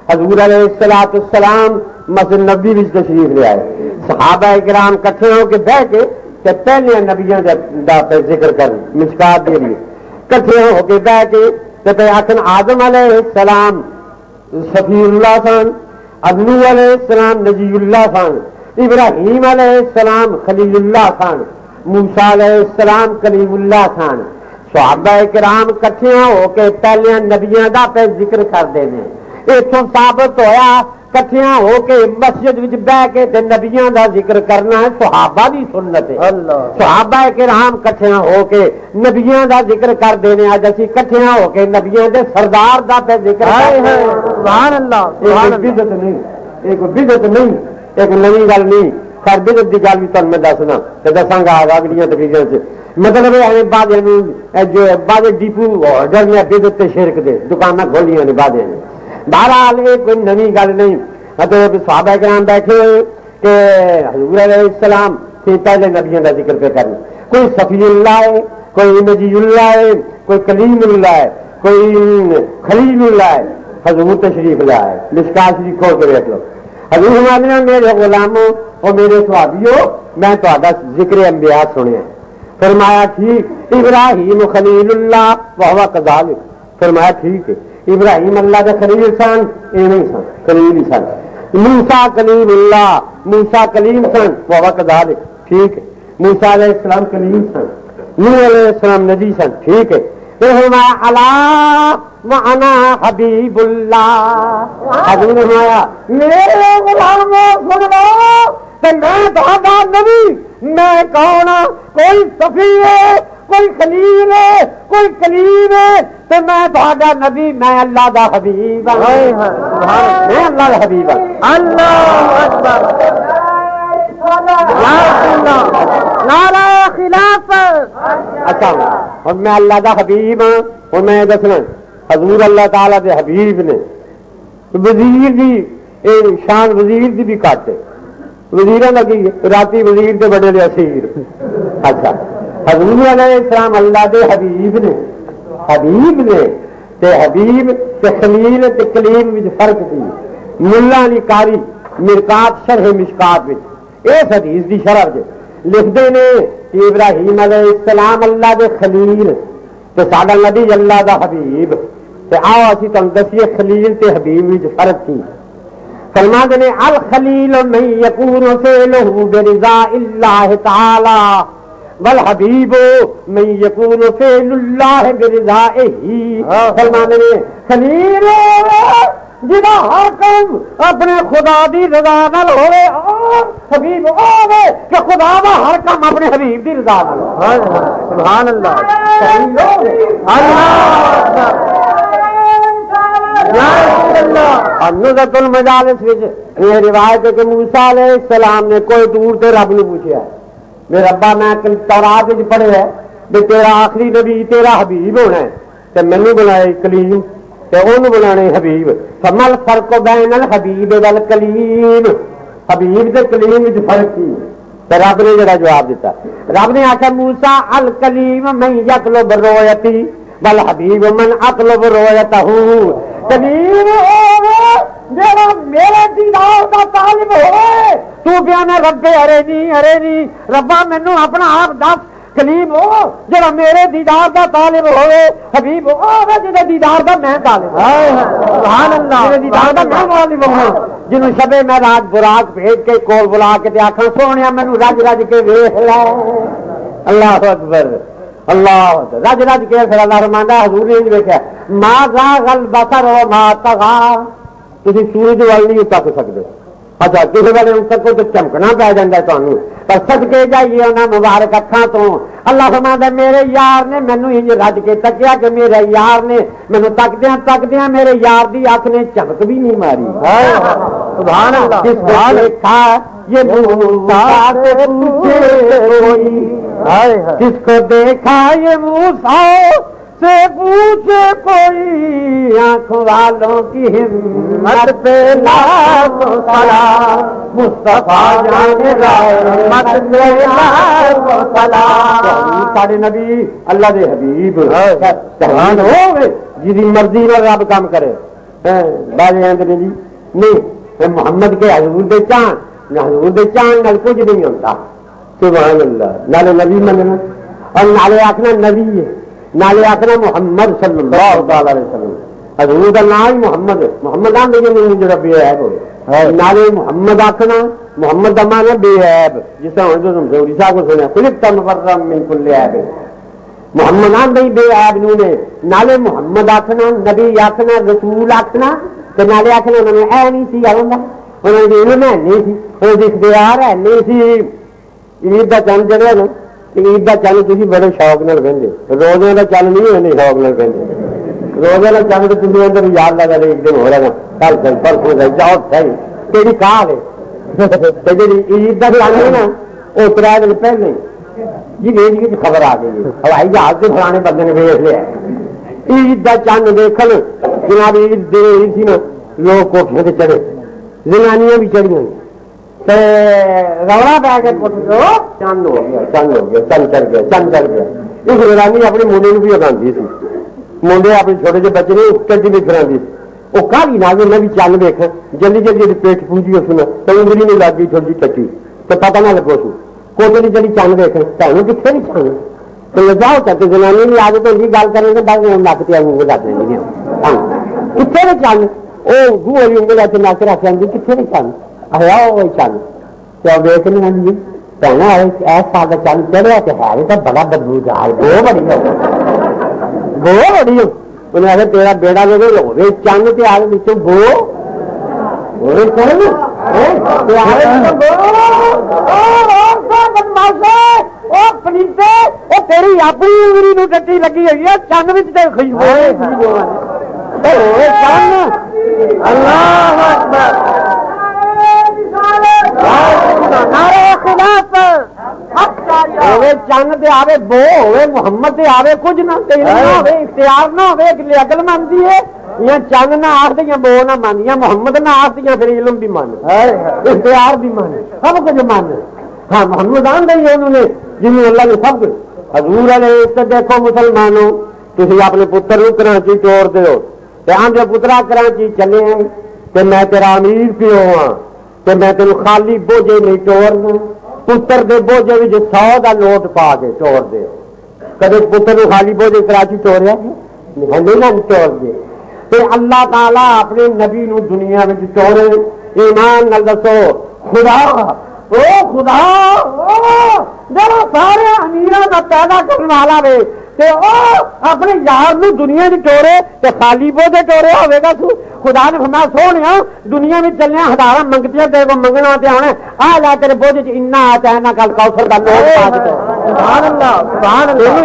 حضور علیہ السلام مسجد نبی بھی تشریف لے آئے صحابہ کرام کٹھے ہو کے بہ کے پہلے نبیوں کا ذکر کر مشکات دے لیے کٹھے ہو کے بہ کے آخر آدم علیہ السلام شفیع اللہ خان ابنو علیہ السلام نجی اللہ خان ابراہیم علیہ السلام خلیل اللہ خان موسیٰ علیہ السلام کلیم اللہ خان صحابہ کرام کٹھے ہو کے پہلے نبیوں کا پہ ذکر کرتے ہیں اتوں ثابت ہویا کٹھیاں ہو کے مسجد وچ بہ کے نبیاں دا ذکر کرنا ہے صحابہ دی سنت ہے صحابہ کرام کٹھیاں ہو کے نبیاں دا ذکر کر دینے اج اسی کٹھیاں ہو کے نبیاں دے سردار دا تے ذکر سبحان اللہ بدعت نہیں ایک بدعت نہیں ایک نئی گل نہیں خیر بدعت دی گل بھی تانوں میں دسنا تے دساں گا اگلیاں تقریراں وچ مطلب ہے بعد جو بعد ڈیپو آرڈر میں بدعت تے شرک دے دکاناں کھولیاں نے بعد بہرحال یہ کوئی نئی گل نہیں صحابہ کرام بیٹھے کہ حضور علیہ السلام سے پہلے نبیوں کا ذکر پہ کرنا کوئی صفی اللہ ہے کوئی نجی اللہ ہے کوئی کلیم اللہ ہے کوئی خلیل اللہ ہے حضور تشریف لائے مشکات شریف کھول کے بیٹھ لو حضور ہمارے میرے غلاموں اور میرے صحابیوں میں تہاڈا ذکر انبیاء سنیا فرمایا ٹھیک ابراہیم خلیل اللہ وہو کذالک فرمایا ٹھیک ہے ابراہیم اللہ کے خلیل سن ایویں سن خلیل سن موسیٰ کلیم اللہ موسیٰ کلیم سن وہ کذالک ٹھیک ہے موسیٰ علیہ السلام کلیم سن نوح علیہ السلام نبی سن ٹھیک ہے الا وانا حبیب اللہ حضور نے فرمایا میرے غلاموں سن لو کہ میں تہاڈا نبی میں کون ہاں کوئی صفی ہے کوئی خلیل ہے کوئی کلیم ہے تو میں تہاڈا نبی میں اللہ دا حبیب ہاں میں اللہ دا حبیب ہاں اللہ اکبر نعرہ خلافت. اچھا اور میں اللہ دا حبیب ہاں. اور میں دسنا حضور اللہ تعالی دے حبیب نے وزیر دی شان وزیر دی بھی کٹ ہے. وزیراں دا کی راتی وزیر تے بڑے اسیر. اچھا حضور علیہ السلام اللہ دے حبیب نے تے حبیب تے خلیل تے کلیم وچ فرق سی. ملا علی قاری مرکات شرح مشکات وچ اس حدیث دی شرح وچ لکھدے نے کہ ابراہیم علیہ السلام اللہ دے خلیل تے ساڈا نبی اللہ دا حبیب. تے آؤ اسی تم دسیے خلیل تے حبیب وچ فرق کی. فرماتے نے الخلیل من یکون فعلہ برضا اللہ تعالی والحبیب من یکون فعل اللہ برضائہ. فرماتے نے خلیل جہاں ہر کام اپنے خدا دی رضا نال ہوے اور حبیب ہوے کہ خدا دا ہر کام اپنے حبیب دی رضا نال. سبحان اللہ. نزلۃ المجالس یہ روایت ہے کہ موسیٰ علیہ السلام نے کوئی دور تے رب نے پوچھا میرے ربا میں تورات وچ پڑھے ہے کہ تیرا آخری نبی تیرا حبیب ہونا ہے تے مینوں بنائے کلیم تے اونوں بنانے حبیب. فمل فرق بین الحبیب والکلیم. حبیب تے کلیم وچ فرق کی تے رب نے جڑا جواب دیتا. رب نے آخیا موسیٰ الکلیم من یطلب رؤیتی والحبیب من اطلب رؤیتہ. کلیم جڑا میرے دیدار کا طالب ہوئے تو کہنا رب ارے ربا مینوں اپنا آپ دس. کلیم ہو جڑا میرے دیدار کا طالب ہوئے. حبیب ہو جڑا دیدار کا میں طالب. سبحان اللہ. میرے دیدار کا میں طالب ہوں جنوں شبے میں رات براق بھیج کے کول بلا کے تے آکھاں سونیا مینوں رج رج کے ویکھ لے. اللہ اکبر اللہ رج رج کے پھر اللہ فرماندا حضور نے ویکھیا ما زاغ البصر وما طغى. تسی سورج وال نہیں تک سکدے. اچھا کسی والے تکو تو چمکنا پی جاتا تمہیں پر صدقے جائیے انہاں مبارک اکھاں تو. اللہ فرماندا میرے یار نے مینوں انج رج کے تکیا کہ میرے یار نے مینوں تکدیاں میرے یار دی اکھ نے چمک بھی نہیں ماری. سبحان اللہ. جس کو دیکھا یہ موسیٰ سے پوچھے کوئی. جس کو دیکھا یہ موسیٰ سے پوچھے کوئی آنکھ والوں کی ہمت پہ لاکھوں سلام. مصطفیٰ جان رحمت پہ لاکھوں سلام. ساڈے نبی اللہ دے حبیب سبحان ہوے جی مرضی نال رب کام کرے. باجے آندے جی نہیں محمد کے حضور دے چاند حضور دے چاند نال کچھ نہیں ہوتا. سبحان اللہ. نالے نبی مننا اور نالے آخنا نبی ہے نالے آخنا محمد صلی اللہ تعالی علیہ وسلم. حضور کا نام ہی محمد ہے. محمد آدھے جو بے عیب ہوئے نالے محمد آخنا. محمد کا مانا بے عیب. جس طرح زوری صاحب کو سنیا خلقت مبرأ من کل عیب. محمد آدھے ہی بے عیب نے نالے محمد آخنا نبی آخنا رسول آخنا تو نالے آخنا انہوں نے اے نہیں سی آؤں انہوں نے علم ہے نہیں سی انہوں نے اختیار ہے نہیں سی. عید کا چند چڑھیا نا عید کا چند تھی بڑے شوق نال بہتے. روزے کا چند نہیں ہونے شوق نال بہتے. روزے کا چند تھی اندر یاد لگا ایک دن ہو رہا کل کل پرسوں جاؤ صحیح تیری کال ہے جی عید کا چند ہے نا وہ 3 دن پہلے جی ریڈیو کی خبر آ گئی ہوائی جہاز سے فلانے بندے نے ویچ لیا عید کا چند دیکھن. جناب عید تھی نا لوگ کوٹھیاں سے چڑھے زنانیاں بھی چڑھی ہوئی روڑا پہ کے چند ہو گیا چند چڑھ گیا. اس زنانی اپنے منڈے بھی اگاندی سی. منڈے اپنے چھوٹے ਜਿਹੇ بچے نے کنٹی بھی کراندی سی. وہ کالی نہ بھی چل ویک جلدی جلدی پیٹ پونجی اس میں تو انگلی نہیں لگ گئی تھوڑی جی ٹکی تو پتا نہ لگو سو کوٹے کی جی چند ویک تمہیں کتنے نہیں چند تو جاؤ کرتے زنانی بھی آ کے جی گل کرنے کے بعد نک پہ انگل رکھ لیں گے کتنے نہیں چند وہ گو والی انگل ایسے نک رکھ لیں گے کتنے نہیں چند آیا وہ چند تو ویک نہیں آئی کہنا ایسا چند چڑھیا تو ہے تو بڑا بدبو دار گو بڑی انہیں آخر تیرا بیڑا لگے ہوے چند تے آ کے گو تیری اپنی انگلی نو ٹٹی لگی ہوئی ہے چند خوشبو. اللہ اکبر. خلافت ہوے چند تے آوے بو ہوے محمد تے آوے کچھ نہ تے نہ ہوے اختیار نہ ہوے کہ عقل مندی ہے یا چند نہ آخدیاں بو نہ مانیاں محمد نہ آخدیاں پھر علم بھی مان اختیار بھی مان سب کچھ مان ہاں محمد آن دیں انہوں نے جنہوں اللہ نے سب کچھ حضور علیہ تو دیکھو مسلمانوں تھی اپنے پتر نو کراچی توڑ دو آدھے پترا کراچی چلے ہیں تو میں تیرا امیر پیو ہاں تو میں تینوں خالی بوجھے نہیں توڑنا پتر دے بوجھے 100 کا نوٹ پا کے توڑ دے کدے پتر نو خالی بوجھے کراچی توڑیا نہیں توڑ دے تو اللہ تعالیٰ اپنے نبی نو دنیا میں توڑے ایمان نال دسو خدا او خدا جڑا سارے امیراں دا پیدا کرنے والا وے تے او اپنے یار نو دنیا وچ ٹورے تے خالی بوجھے ٹورے ہوے گا خدا نے فرمایا سونیا دنیا میں چلنے ہزاراں منگتیاں تے کو منگنا تے آنے آ لے تیرے بوجھے چ انا آتا ہے نہ کل کوثر دا نوٹ پا دے سبحان اللہ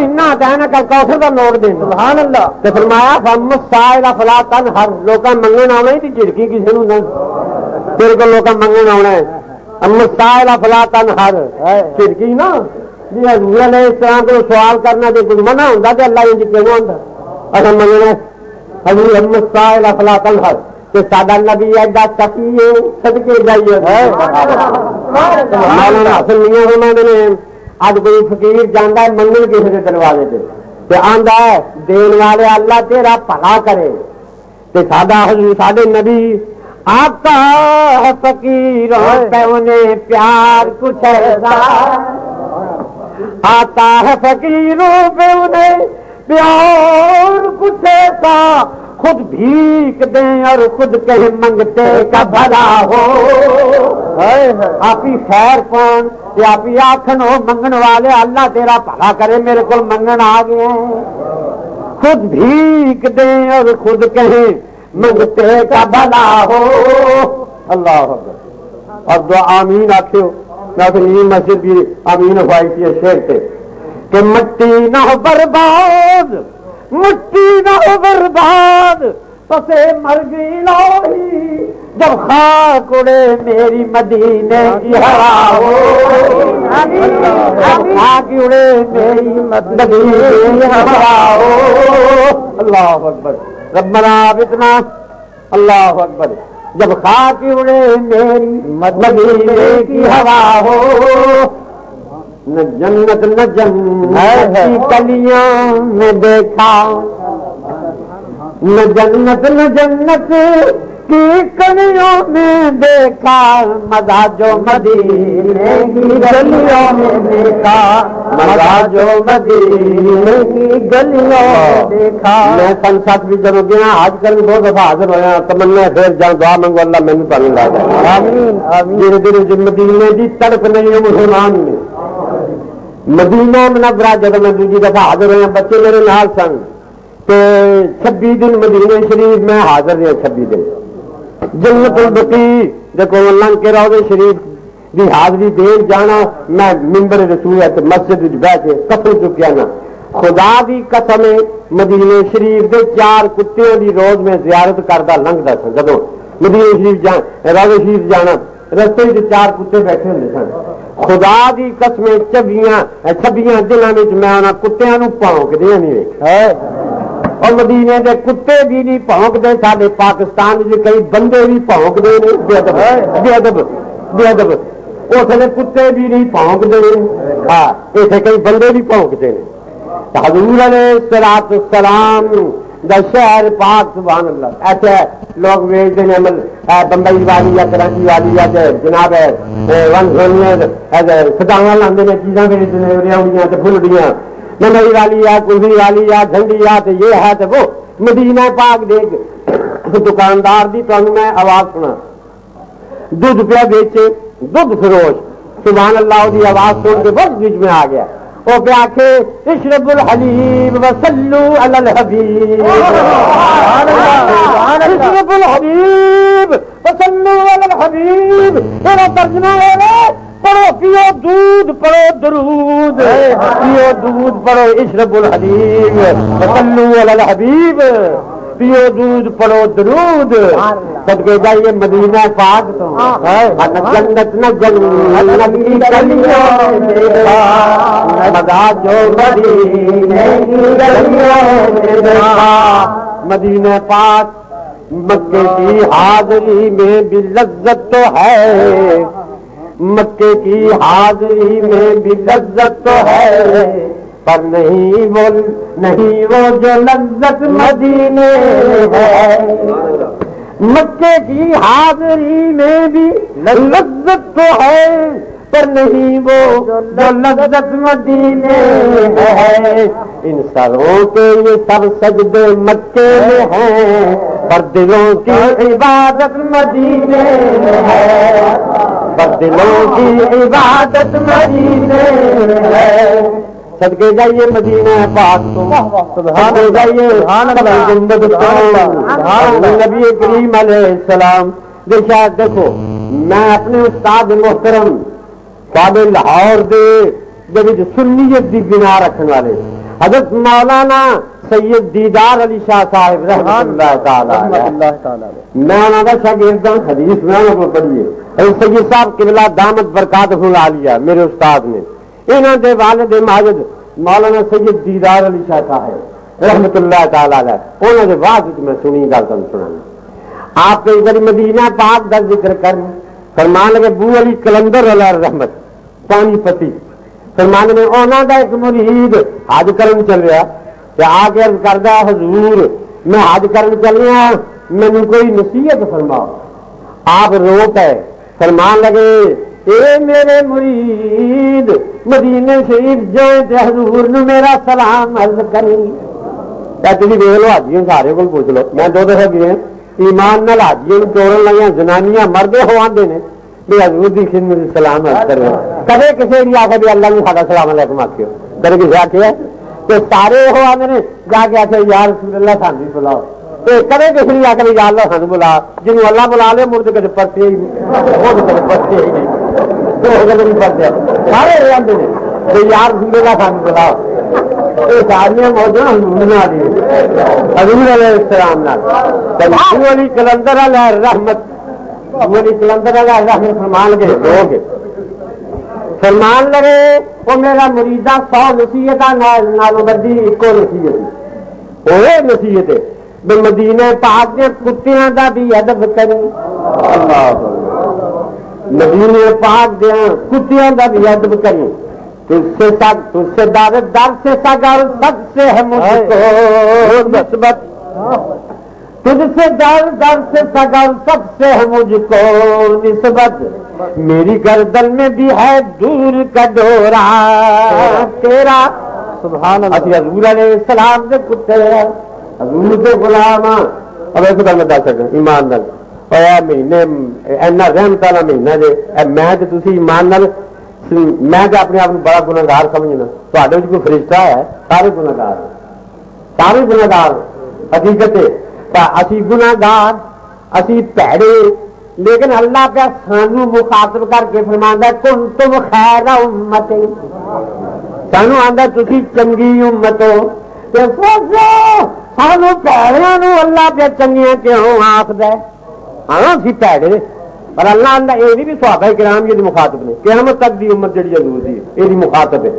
انا آتا ہے نہ کل کوثر دا نوٹ دے سبحان اللہ تے فرمایا فم سائل فلا تنہر لوکاں منگن آوے تے جھڑکی کسے نو نہ تیرے کو لوکاں منگن آونا ہے اما سائل فلا تنہر چھڑکی نا جی حضور علیہ السلام کو سوال کرنا جو کچھ منع ہوتا تو اللہ انج کیوں ہوتا اصل منگنا حضور اما سائل فلا تنہر کہ سادہ نبی ایڈا تقی ہے صدقے جائیے مولانا حسن میاں فرماندے نے اج کوئی فقیر جاندا ہے منگن کسی کے دروازے تے تے آندا ہے دین والے اللہ تیرا بھلا کرے تے سادہ حضور سادے نبی آتا ہے فقیروں پہ انہیں پیار کچھ ایسا آتا ہے فقیروں پہ انہیں پیار کچھ ایسا خود بھیک دیں اور خود کہیں منگتے کا بھلا ہو آپ ہی خیر پان یا آپ ہی آخن ہو منگن والے اللہ تیرا بھلا کرے میرے کو منگن آ گئے خود بھیک دیں اور خود کہیں منگتے کا بھلا ہو اللہ اکبر اور دعا آمین آخو نہ مسجد کی آمین ہوائی تھی شیر سے کہ مٹی نہ ہو برباد مٹی نہ ہو برباد پسے مر گئی لوہی جب خاک اڑے میری مدینے کی ہوا ہو خاک اڑے میری مدینے کی ہوا ہو اللہ اکبر ربنا بتنا اللہ اکبر جب خاک اڑے میری مدینے کی ہوا ہو نہ جنت نہ جنت کی کلیاں میں دیکھا نہ جنت نہ جنت کی کلیوں میں دیکھا مزہ جو مدینے کی گلیوں میں دیکھا مزہ جو مدینے کی گلیوں میں دیکھا میں سنسد بھی جب گیا آج کل 2 دفعہ حاضر ہوا تمنا پھر جان دعا منگو اللہ میں بھی لا جائے میرے دل مدینے کی تڑپ نہیں ہے مسلمان میں مدینہ منورہ جب میں دوسری دفعہ حاضر ہوا بچے میرے نال سن تو 26 دن مدینے شریف میں حاضر رہا 26 دن جنت البقیع دیکھو لنگ کے روضے شریف کی حاضری دین جانا میں ممبر رسول مسجد بہ کے قسم چکیا نا خدا کی قسم مدینے شریف کے 4 کتوں کی روز میں زیارت کرتا لنگتا سا جب مدینے شریف روضے شریف جانا رستے 4 کتے بیٹھے ہوتے سن خدا کی قسم 26 دنوں میں کتوں پونک دیا نہیں اور مدینے کے کتے بھی نہیں پونکتے سارے پاکستان کے کئی بندے بھی پونکتے بے ادب اسے کتے بھی نہیں پونکتے ہاں اتنے کئی بندے بھی پونکتے ہیں حضور علیہ الصلوۃ والسلام دا شہر پاک سبحان اللہ ایسے لوگ ویچتے ہیں بمبئی والی یا کراچی والی یا جناب سداواں لاندے نے چیزاں ویچتے ہیں ریوڑیاں پھلڑیاں ممبئی والی یا کلفی والی یا جھنڈی یا تو یہ ہے تو وہ مدینہ پاک دیکھ دکاندار دی تو میں آواز سنا دودھ پہ بیچے دودھ فروش سبحان اللہ دی آواز سن کے بس بیچ میں آ گیا وہ پہ آکھے اشرب الحلیب وصلو علی الحبیب اشرب الحلیب وصلو علی الحبیب میرا ترجمہ ہے پڑھو پیو دودھ پڑھو درود پیو دودھ پڑھو اشرب الحلیب وصلو علی الحبیب پیو دودھ پڑو درود صدقے جائیے مدینہ پاک تو جنت نہ جنت کی گلیوں میں مزہ جو مدینے کی گلیوں میں دیکھا مدینہ پاک مکے کی حاضری میں بھی لذت تو ہے مکے کی حاضری میں بھی لذت تو ہے پر نہیں وہ جو لذت مدینے ہے مکے کی حاضری میں بھی لذت تو ہے پر نہیں وہ جو لذت مدینے ہے ان سروں کے یہ سب سجدے مکے میں ہیں پر دلوں کی عبادت مدینے میں ہے پر دلوں کی عبادت مدینے میں ہے صدقے جائیے مدینہ پاک تو صدقے جائیے نبی کریم علیہ السلام شاید دیکھو میں اپنے استاد محترم قابل لاہور دے جب سنیت دی بنا رکھنے والے حضرت مولانا سید دیدار علی شاہ صاحب رحمۃ اللہ تعالی میں انہوں کا شاگرد حدیث میں انہوں کو پڑھیے سید صاحب قبلہ دامت برکاتہ العالیہ میرے استاد نے انہوں دے والد ماجد مولانا سید دیدار علی شاہ صاحب رحمۃ اللہ تعالی علیہ انہوں نے واضح میں سنی گل تم سنا آپ کے ادھر مدینہ پاک کا ذکر کر فرمان لگے بو علی کلندر علیہ رحمت پانی پتی فرمان میں انہوں کا ایک مرید حج کرن چل رہا کہ آ کے عرض کردہ حضور میں حج کرن چل رہا مینوں کوئی نصیحت فرماؤ آپ رو پے فرمان لگے اے میرے مرید مدینے شریف جائیں تے حضور نے میرا سلام عرض کریں تھی دیکھ لو حاجیوں سارے کو پوچھ لو میں دو دفعہ گئے ایمان نال حاجیوں توڑن لگیاں زنانیاں مرد ہو آتے ہیں بھی حضور کی خدمت سلام عرض کریں کدے کسی بھی آخر بھی اللہ نے سارا سلام علیکم آخر کدے کسی آخیا تو سارے وہ آتے ہیں جا کے آخر یا رسول اللہ سان بھی بلاؤ کدے کسی نے آخر یا اللہ سان بلا جنوب اللہ بلا لے مڑ کے پرچے ہی نہیں پرچے ہی نہیں سارے آتے ہیں یار رسول اللہ سان بلاؤ یہ ساری موجود حضور علیہ السلام علی کلندر علیہ رحمت علی کلندر علیہ رحمت فرمان کے لوگ فرمان لگے وہ میرا مریدہ 100 نصیحت نالوں بدی ایک نصیحت وہ نصیحت ہے مدینے پاک کے کتیاں کا بھی ادب کریں مدینے پاک دیا کتیاں کا بھی ادب کریں تجھ سے در سے سگر سب سے ہے مجھ کو نسبت تجھ سے در سے سگر سب سے ہے مجھ کو نسبت میری گردن میں بھی ہے دور کا ڈورا تیرا سبحان اللہ حضور علیہ السلام سے کتے حضور سے غلام اب ایسے گل میں دس سکتا ایمان نال مہینے اینا رحمت والا مہینہ جی میں تو تھی ایمان نال میں تو اپنے آپ کو بڑا گناہگار سمجھنا تے کوئی فرشتہ ہے سارے گناہگار حقیقت اسی گناہگار اسی پیڑے لیکن اللہ پہ سانو مخاطب کر کے فرماندا کن تم خیر امت سانو آندا تسی چنگی امت ہو تے سوچو سانو پیڑیاں نو اللہ پہ چنگیاں کیوں آکھدا ہاں اسی پیڑے پر اللہ آندا یہ نہیں بھی صحابہ کرام یہ مخاطب نے قیامت تک دی امت جڑی حضور دی یہ مخاطب ہے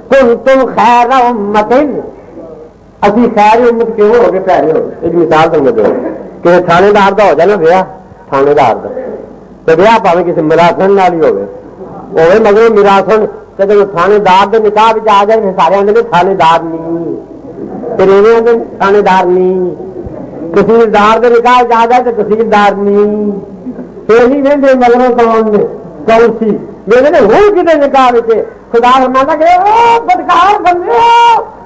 کن تم خیر امت اسی خیر امت کیوں ہو گئے پیڑے ہو ایک مثال سمجھو کہ تھانے دار دا ہو جائے نا بیاہ تھانے دار دا تو بیاہ پاوے کسی مراسن نال ہی ہوئے مگر مراسن جب تھانے دار کے نکاح آ جائے سارے آدھے تھانے دار نہیں پھر آدھے تھانے دار نہیں تحصیلدار کے نکاح آ جائے تو تحصیلدار نہیں پھر ہی نہیں مگروں کون سی میرے ہوں کتنے نکاح کے خدا فرماتا کہ بدکار بندے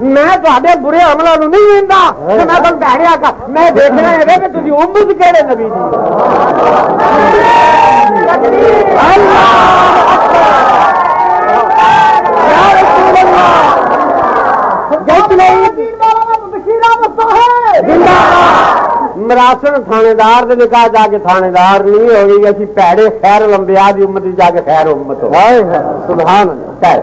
میں تے برے عملوں نہیں لینا میں تم پیڑیا کا میں دیکھنا ہے کہ تھی امت کہڑے نبی مراسن تھانے دار کے نکاح جا کے تھانے دار نہیں ہو گئی اسی پیڑے خیر لمبیا کی امت جا کے خیر امت ہو سبحان اللہ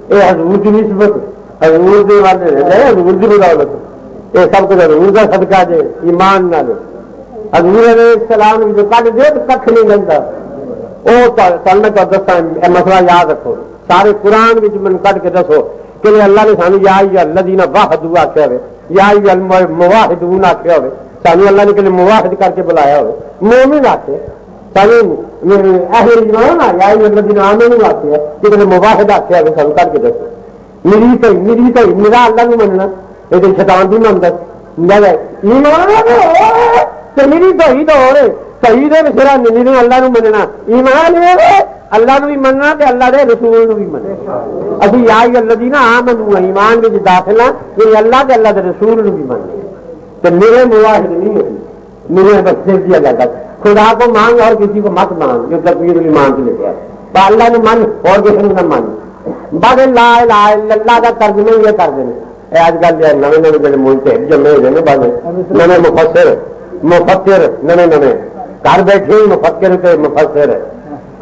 یہ حضور کی نسبت حضور کے والے حضور کی بدولت یہ سب کچھ حضور کا صدقہ جے ایمان نہ لو حضور علیہ السلام جو کٹ دے تو کھ نہیں لگتا وہ میں تو دسا مسئلہ یاد رکھو سارے قرآن من کٹ کے دسو کہ اللہ نے سانو یا الذین وحدوا آخیا ہوئے یا الموحدون آخیا ہوئے سانو اللہ نے کہلے موحد کر کے بلایا ہوئے مومن آخے سانو اہل ایمان یا الذین آمنوا آخیا کہ موحد آخیا ہوئے سانو کٹ کے دسو میری تو میرا اللہ نے مننا یہ شیطان بھی منتا میری توحید ہو رہے صحیح ہے میرا میرے اللہ نو مننا ایمان اللہ نو بھی مننا تے اللہ دے رسول نو بھی مننا اسی یا الذین آمنوا ایمان وچ داخل ہاں کہ اللہ تے اللہ دے رسول نو بھی مننا تے میرے موحد نہیں ہے میرے بچے کی اللہ کا خدا کو مانگ اور کسی کو مت مانگ جو تقویر ایمان سے لکھا ہے اللہ نے من اور کسی نے نہ مان بعد لا الہ الا اللہ کا ترجمہ یہ کر دیں آج کل نئے نئے جڑے ملتحد جمے ہوئے ہیں بعد نئے مفسر نئے گھر بیٹھے مفکر تے مفسر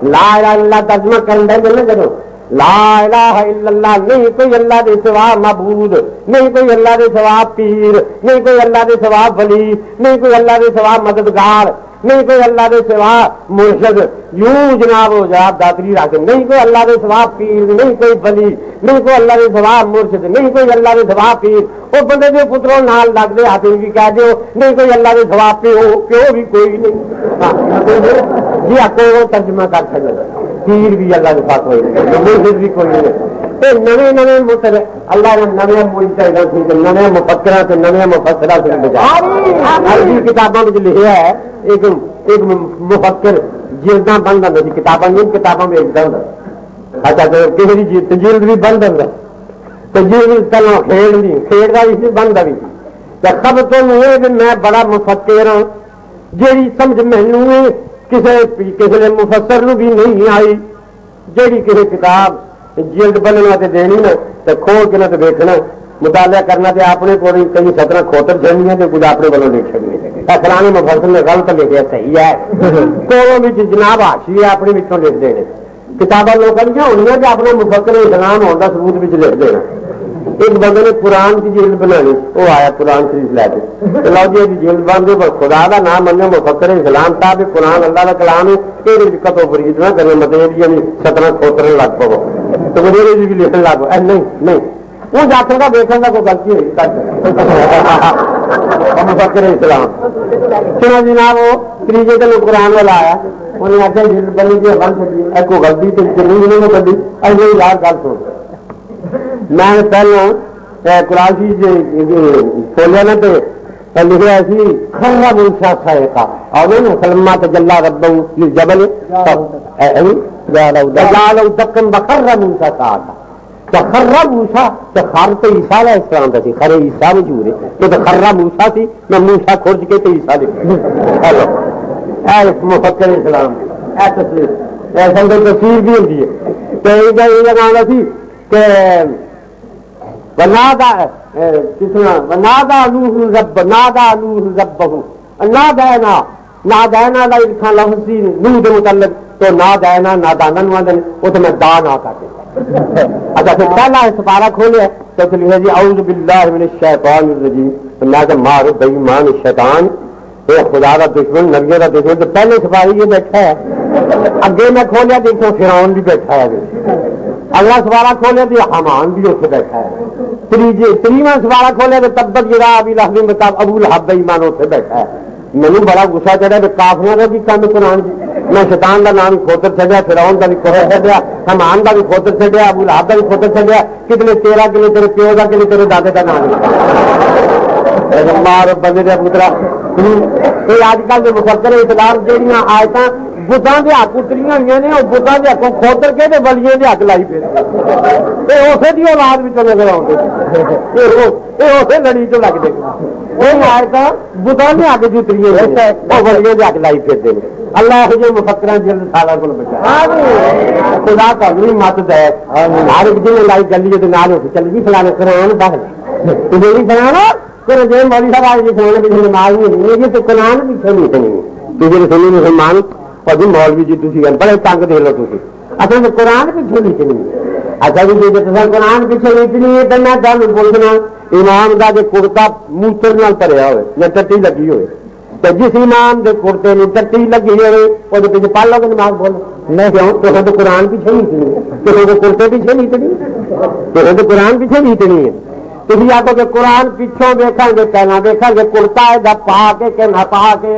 لا الہ الا اللہ ترجمہ کرن دے ملنے کرو لا الہ الا اللہ نہیں کوئی اللہ دے سوا معبود نہیں کوئی اللہ دے سوا پیر نہیں کوئی اللہ دے سوا ولی نہیں کوئی اللہ دے سوا مددگار نہیں کوئی اللہ دے سوا مرشد یوں جناب ہو جا داتری رکھ نہیں کوئی اللہ دے سوا پیر نہیں کوئی ولی نہیں کوئی اللہ دے سوا مرشد نہیں کوئی اللہ دے سوا پیر وہ بندے جو پتروں نال لگ دے ہاتھ بھی کہہ دیو نہیں کوئی اللہ دے سوا پیو بھی کوئی نہیں جی آپ کو ترجمہ کر سکتے پیر بھی اللہ کے ساتھ ہوئی مرشد بھی کوئی نہیں نئے متر اللہ نے نئے ملک نئے مفکرا سے نئے مفسرا سے عربی کتابوں میں لکھا ہے ایک مفکر جلدا بند آتا سی کتابیں کتابوں میں ایک دن اچھا کسی جلد بھی بند آتا تجیل کلو کھیل کا بھی بند بھی سب تو میں بڑا مفکر ہوں جیڑی سمجھ مینو کسی مفسر نو بھی نہیں آئی جیڑی کسی کتاب جلد بننا تے دینی نا تے کھول کے نہ دیکھنا مطالعہ کرنا تے اپنے کو کئی سطر کھوتر چڑھنی تے کچھ اپنے والوں دیکھ چڑنی فلانے مفسر نے غلط لکھا صحیح ہے کووں بھی جناب حاشیے اپنے وچوں لکھ دینے کتاباں لوگوں دیا ہونی کہ اپنا مفکر اسلام ہونے کا ثبوت بھی لکھ دینا ایک بندے نے قرآن کی جلد بنانی وہ آیا قرآن شریف لے کے لو جی جلد بن دے پر خدا کا نام منو مفکر اسلام تھا بھی قرآن اللہ کا کلام ہے یہ دقت و فرید نہ کرے مطلب سترہ کھوترنے لگ پو تو مجھے بھی لکھنے لگ پو نہیں وہ جاتے کا دیکھنے کا کوئی غلطی ہوئی مفکر اسلام چلو جناب وہ تیجے دن قرآن والا آیا انہیں آخیا جلد بنی جی بن سکتی کوئی غلطی تو نہیں کھی ایسے یاد گل سوچ میں پہلے قرآن کھولیا نا تو لکھا سی خرا موسا سائقہ اور سلما تجلا ربہ جبل دکن بخرا موسا سائقہ تو خرا موسا تو خر تو عیسیٰ علیہ السلام کا سی خرے عیسیٰ وجود ہے تو خرا موسا سی میں موسا کھرج کے تو عیسیٰ لکھ مفکر اسلام ایسا تصویر بھی ہوتی ہے تو یہ گانا سی کہ نادا نوح لفظ نوح کے متعلق تو نادینا نادانا وہ تو میں دا نہ کرتے اچھا پھر پہلا سپارہ کھولے تو لکھا جی اعوذ باللہ من الشیطان الرجیم میں کہ مارو بے ایمان الشیطان یہ خدا کا دشمن نبیوں کا دشمن تو پہلے سپاہی یہ بیٹھا ہے اگے میں کھولیا دیکھو فرعون بھی بیٹھا ہے اگلا سوارا کھولے تو حمان بھی اتنے بیٹھا ہے تریواں سوارا کھولے تو تبت جا ابھی لفظ مطلب ابو لہب ایمان اتنے بیٹھا ہے مینو بڑا گسا چڑھا کہ کافروں کا بھی کام قرآن میں شیطان کا نام کھوتر چڑھیا فرعون کا بھی کھوتر چڑھیا حمان کا بھی کھوتر چڑھیا ابو لہب کا بھی کھوتر چڑھیا کتنے تیرا کتنے تیرے پیو کا کتنے تیرے دادے کا نام مار بندے کا پوترا یہ اج کل کے مفکر اعتبار جہاں آیت بتان کے حق اتری ہوئی نے وہ بتان کے حقوں کھوتر کے بلیے کے حق لائی پھر اسے کی اولاد بھی نظر آتے اسے لڑی چ لگتے وہ آیت بتان کے حق چتری وہ بلیے کے حق لائی پھرتے ہیں اللہ یہ مفکر جلد سارا کو بچا خدا تھی مت دے ہر ایک دن لائی چلیے تو نال اٹھ چلی فلانے قرآن باہر تجھے نہیں فلانا جی مولی صاحب آج سنانے پیچھے نماز نہیں ہے تو قرآن پیچھے نہیں سنی تجھے سنی مسلمان اور مولوی جی تھی بڑے تنگ دے لو تھی اصل میں قرآن پیچھے نہیں چنی اچھا جی جی قرآن پیچھے نہیں چنی ہے تو میں گل بول دینا امام دا جو کرتا موتر نال بھریا ہوئے یا ٹٹی لگی ہوئے تو جس امام دے کرتے میں ٹٹی لگی ہوئے وہ پیچھے پڑھ لو گے نماز بولو نہیں کیوں تو قرآن پیچھے نہیں تو کرتے پیچھے نہیں تو قرآن پیچھے نہیں ہے تھی آخو کہ قرآن پیچھوں دیکھیں گے کہنا دیکھیں گے کرتا ہے پا کے کہ نہ پا کے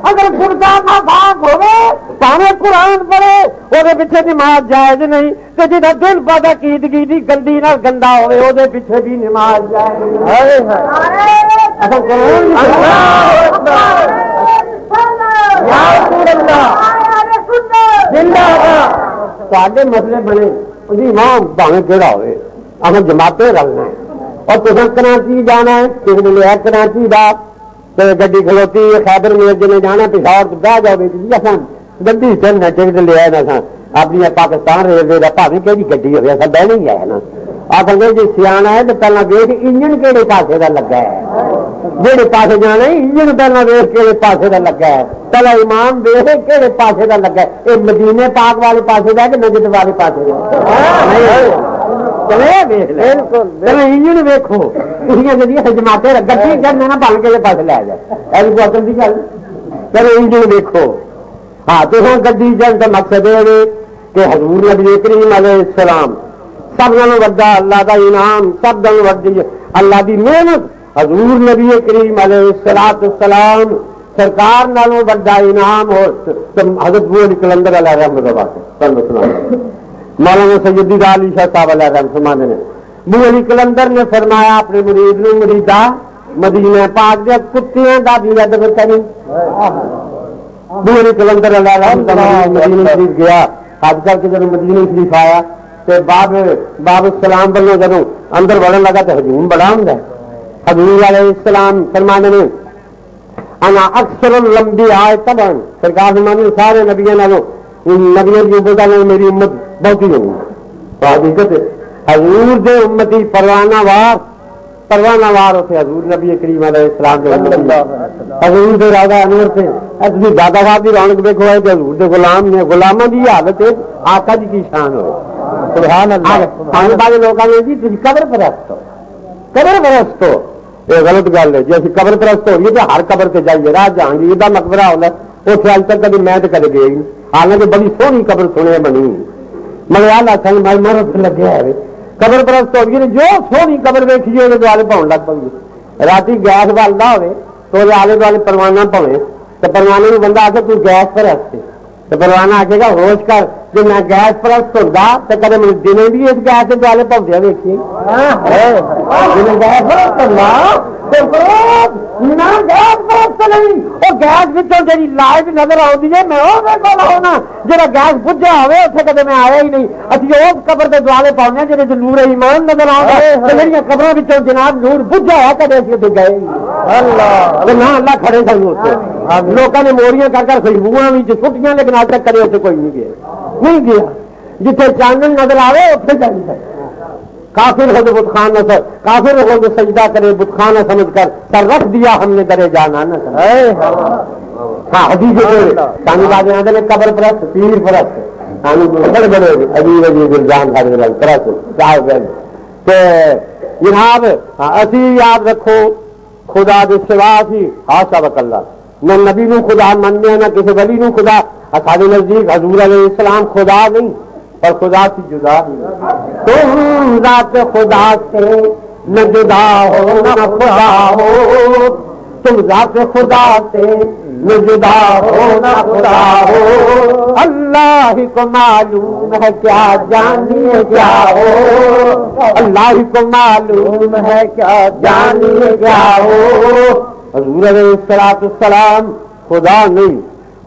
اگر کرتا نہ پاک ہوگا پاوے قرآن پڑھے وہ پیچھے نماز جائز نہیں تو جہاں دل پتا قیدگی کی گندی نہ گندا ہوئے وہ پیچھے بھی نماز جائز تے مسئلے بنے امام بھاوے کہڑا ہوئے اگر جماعتیں رلنا ہے اور تصا کراچی جانا ہے کسی نے لیا کراچی کا گڈی کھلوتی خیبر میرج نے جانا پشاور بہ جاؤ گی چلنا ٹکٹ لیا نا اپنی پاکستان ریلوے کا بھاوے کہڑی گڈی ہوگی اصل بہنے ہی آیا نا آخر جی سیاح ہے تو پہلے ویخ انجن کہڑے پاسے کا لگا ہے جہے پاسے جانا انجن پہلے ویخ کہڑے پاسے کا لگا ہے پہلے امام ویخ کہڑے پاسے کا لگا ہے یہ مدینے پاک والے پاسے کا کہ نجد والے پاسے کا انجن ویکو جماعتیں گڈی کرنے نہ بن کے پاس لے جائے بوتل کی گل چلو انجن ویکو ہاں تو گڈی جن کا مقصد یہ کہ حضور نبی کریم علیہ السلام سب نالوں وڈا اللہ کا انعام سب نالوں وڈی اللہ کی محنت حضور نبی کریم علیہ السلام سرکار نالوں وڈا انعام ہو حضرت بو علی کلندر علیہ رحمۃ مولانا سیدی علی شاہ صاحب علیہ رحمۃ فرماتے ہیں بو علی کلندر نے فرمایا اپنے مرید نو مریدا مدینہ پاک دے کتیاں دا بھی ادب کریں بو علی کلندر علیہ رحمۃ مدینہ شریف گیا حج کر کے جب مدینہ شریف آیا تو باب السلام بلوں جب اندر بڑھن لگا تو ہجوم بڑا ہوں حضور علیہ السلام فرمانے میں انا اکثر الانبیاء طبعا سرکار فرمانے سارے نبیوں نالوں نبیوں کی امت میں میری امت بہت ہی ہوگی حقیقت حضور دے امتی پروانہ وار ہوتے حضور نبی کریم علیہ السلام دے حضور دے راجا انور سے اصلی دادا صاحب کی رونق دیکھو ہے کہ حضور دے غلام نے غلاموں کی حالت ہے آقا جی کی شان ہو سبحان اللہ آنے والے لوگوں نے جی تھی قبر پرست ہو یہ غلط گل ہے جی اچھی قبر پرست ہو گئی تو ہر قبر سے جائیے راہ جہانگیر کا مقبرہ ہونا اتنے اج تک کبھی میں تو کدے گئی نہیں حالانکہ بڑی سونی قبر سنے بنی مگر آ مرد لگے ہے قبر پرست ہو گئی جو سونی قبر ویکھی وہ دوالے پاؤن لگ پی رات گیس بالتا ہوے تو آلے دوالے پروانہ پوے تو پروانے میں بندہ آ کے تو گیس پرست تو پروانہ آکے گا ہوش کر جی میں گیس پرست ہوتا تو کدے مجھے دنوں بھی اس گیس کے دوالے پاؤدیا ویکھی گیس پرست گیس جی لائٹ نظر آتی ہے میں ہونا جا گیس بجا ہوئے اتنے کدے میں آیا ہی نہیں ابھی اس قبر کے دوالے پاؤنے جی نور ایمان نظر آ قبروں جناب نور بجا ہوا کدے اتنے گئے نہ اللہ کھڑے سن لوگوں نے موریاں کر خوشبو چھٹیاں لیکن آج تک کدے اتنے کوئی نہیں گیا جتنے چانن نظر آئے اتنے جائے کافر ہو تو بت خان نہ کافر ہو تو سجدہ کرے بت خان نہ سمجھ کر سر رکھ دیا ہم نے درے جانا نہ ہاں حدیث سانی بات آتے ہیں قبر پرست پیر پرست بڑے بڑے عجیب عجیب الزام پرست جناب اسی یاد رکھو خدا دے سوا سی ہاشا وکلا نہ نبی نو خدا مننے نہ کسی ولی نو خدا سارے نزدیک حضور علیہ السلام خدا نہیں اور خدا سے جدا تم ذات خدا سے نہ جدا ہو نہ خدا ہو تم ذات خدا سے نہ جدا ہو نہ خدا ہو اللہ ہی کو معلوم ہے کیا جانیے کیا ہو اللہ ہی کو معلوم ہے کیا جانیے کیا ہو حضور علیہ السلام خدا نہیں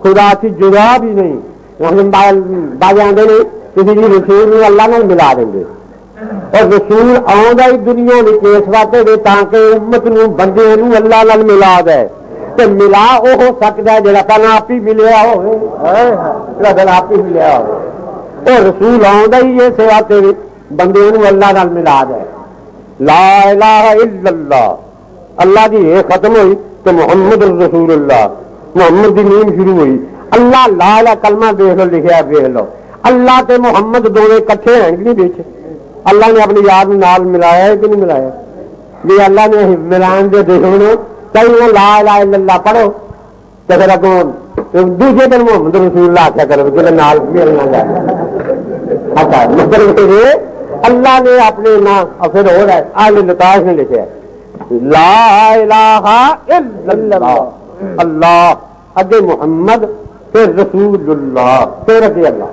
خدا سے جدا بھی نہیں باجے آدھے نے کسی بھی رسول اللہ نے ملا دیں گے اور رسول آؤں ہی دنیا میں کیس واتے دے تاکہ امت نو بندے نو اللہ نال ملا دے تو ملا وہ ہو سکتا ہے جڑا پہلے آپ ہی ملیا ہوگا آپ ہی ملیا ہو اور رسول آؤں ہی یہ سواتے بندے نو اللہ نال ملا دے لا الہ الا اللہ اللہ کی یہ ختم ہوئی تو محمد رسول اللہ محمد کی نیم شروع ہوئی اللہ لا الہ کلمہ دیکھ لو لکھا دیکھ لو اللہ تے محمد دونوں کٹھے ہیں نہیں بیچ اللہ نے اپنی یاد نال ملایا ہے کہ نہیں ملایا؟ بھی اللہ نے ملان دے دشمن کئی لا الہ الا اللہ پڑھو تو پھر اگوں دوسرے دن محمد رسول اللہ آخیا کرو کہ نال ملنا جائے. اچھا مطلب اللہ نے اپنے نام پھر ہو رہا ہے آل لطاف نے لکھا لا الہ الا اللہ اللہ اگے محمد پھر رسول اللہ پھر اگے اللہ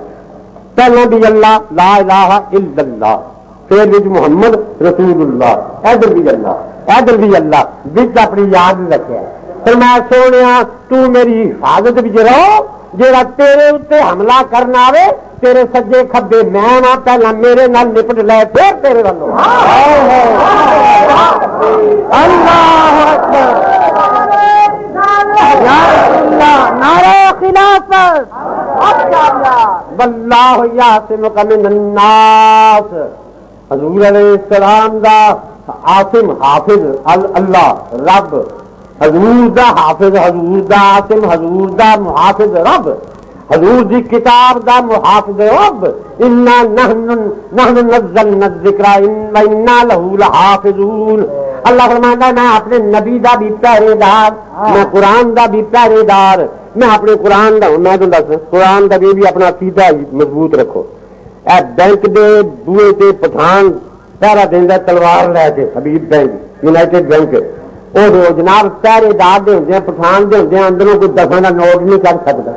پہلے بھی اللہ لا الہ الا اللہ پھر بھی محمد رسول اللہ ادھر بھی اللہ ادھر بھی اللہ بچ اپنی یاد رکھا. پھر میں سونے تو میری حفاظت بھی رہو جا تیرے اتنے حملہ کرنا آئے تیرے سجے کھبے میں نہ پہلا میرے نال نپٹ لے پھر تیرے والوں. اللہ اکبر نعرہ خلافت واللہ یعصمک من الناس. حضور علیہ السلام دا عاصم حافظ اللہ رب حضور دا حافظ حضور دا عاصم حضور دا محافظ رب حضور دی کتاب دا محافظ رب انا نحن نزلنا الذکر وانا لہ لحافظون. اللہ فرماتا ہے میں اپنے نبی دا بھی پہرے دار میں قرآن دا بھی پہرے دار میں اپنے قرآن دا میں تو دس قرآن دا بھی اپنا عقیدہ مضبوط رکھو. اے بینک دے بوئے تے پٹھان پہرا دینا تلوار لے کے حبیب بینک یونائٹڈ بینک وہ جناب پہرے دار دے ہوتے ہیں پٹھان دے ہوتے ہیں اندروں کوئی 10 کا نوٹ نہیں کر سکتا.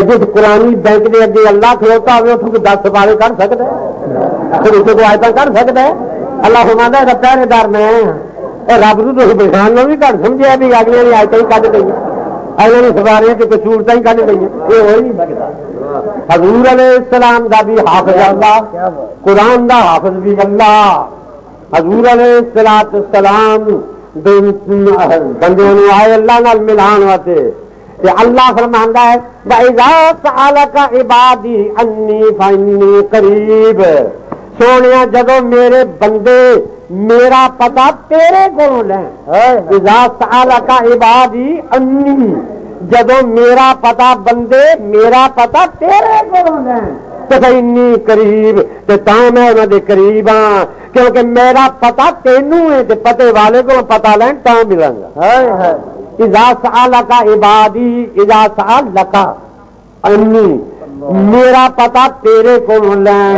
جس قرآنی بینک دے اگے اللہ کھلوتا ہوئے اتوں کوئی 10 سپارے کر سکتا ہے پھر اسے کوئی آیتاں کر سکتا ہے. اللہ فرماتا ہے پہرے دار میں رب تو پچھان بھی گھر سمجھا بھی اگلے نے آیتیں ہی کھ گئی اگلے نے سوارے کی کسورتیں ہی کھ گئی یہ ہو ہی نہیں سکتا. حضور علیہ السلام دا بھی حافظ اللہ قرآن دا حافظ بھی اللہ. حضور علیہ السلام بندے آئے اللہ نال ملان واسطے اللہ فرماندا ہے وَإِذَا سَأَلَكَ عِبَادِي أَنِّي فَإِنِّي قَرِيبٌ. سونیا جدو میرے بندے میرا پتا تیرے کو لیں اذا سألک عبادی انی جدو میرا پتا بندے میرا پتا تیرے کو لیں تو انی قریب تو میں انہوں دے قریب ہاں کیونکہ میرا پتا تینوں ہے تو پتے والے کو پتا لیں تا ملیں گا. اذا سألک عبادی اذا سألک انی میرا پتا تیرے کو لیں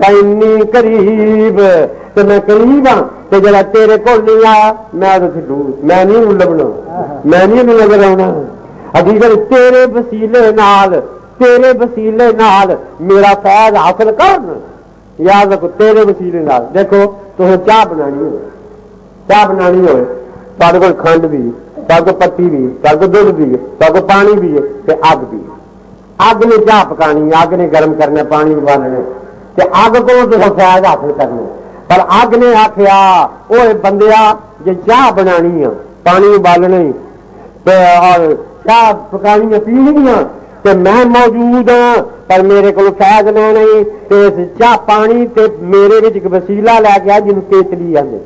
انی قریب تو میں قریب ہاں تو جب تیرے کو نہیں آیا میں دور میں نہیں لبنا میں نہیں نظر آنا. حقیقت تیرے وسیلے نال میرا فیض حاصل کر یاد رکھو تیرے وسیلے نال. دیکھو تو چاہ بنانی ہوئے تارے کو کھنڈ بھی تارے کو پتی بھی تارے کو دودھ بھی تارے کو پانی بھی ہے اگ بھی اگ نے چاہ پکانی اگ نے گرم کرنا پانی ابالنا اگ کو فیض حاصل کرنا. پر اگ نے آخیا وہ بندیا جی چاہ بنانی ہے پانی ابالنا اور چاہ پکانی پینی تو میں موجود ہاں پر میرے کو فیض لینا چاہ پانی تے میرے ایک وسیلہ لے کے جنوب کیتلی آتے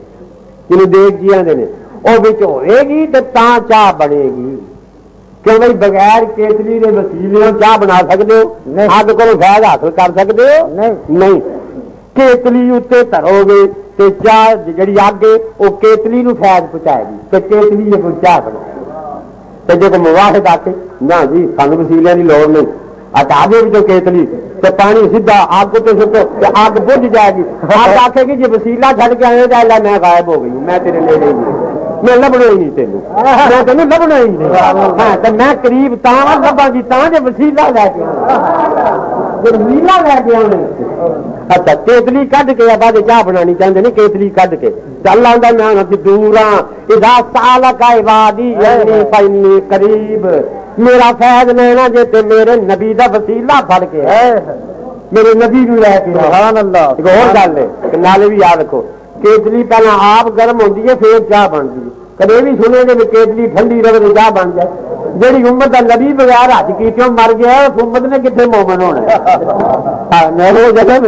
جنوب دیکھ جی آتے ہیں وہ ہوئے گی تو چاہ بنے گی. کیوں بھائی بغیر کیتلی کے وسیلے چاہ بنا سکتے ہو اگ کو فیض حاصل کر سکتے ہو نہیں. کیتلی اتنے ترو گے تو چاہ جی اگ ہے وہ کیتلی نو فیض پہنچائے گی تو کیتلی کوئی چاہ بنائے تو جی کوئی مواحد آ کے نہ جی سانو وسیلے کی لوڑ نہیں ہٹا دے جو کیتلی تو پانی سیدھا اگ تو سٹو اگ بجھ جائے گی. اگ آخے گی جی وسیلہ چھڈ کے آئے جائے میں غائب ہو گئی میں تیرے لے نہیں میں لبنا ہی نہیں تینوں میں تینوں لبنا ہی نہیں تو میں قریب لبا گی جی وسیلہ لے کے وسیلہ لے کے آنے. اچھا کیتلی کھڈ کے بعد چاہ بنانی چاہتے ہیں کیتلی کھڈ کے اللہ کا نام دور ہاں اذا سألک عبادی انی فإنی قریب. میرا فیض لینا جی تے میرے نبی دا وسیلہ پڑ کے میرے نبی نو لے کے سبحان اللہ. ایک اور گل ہے نالے بھی یاد رکھو کیتلی پہلے آپ گرم ہوتی ہے پھر چاہ بنتی ہے. کدے بھی سنے گے کیتلی ٹھنڈی رہے تو چاہ بن جائے. جیڑی امت کا نبی بغیر حج کیتوں مر گیا اس امت نے کتنے مومن ہونا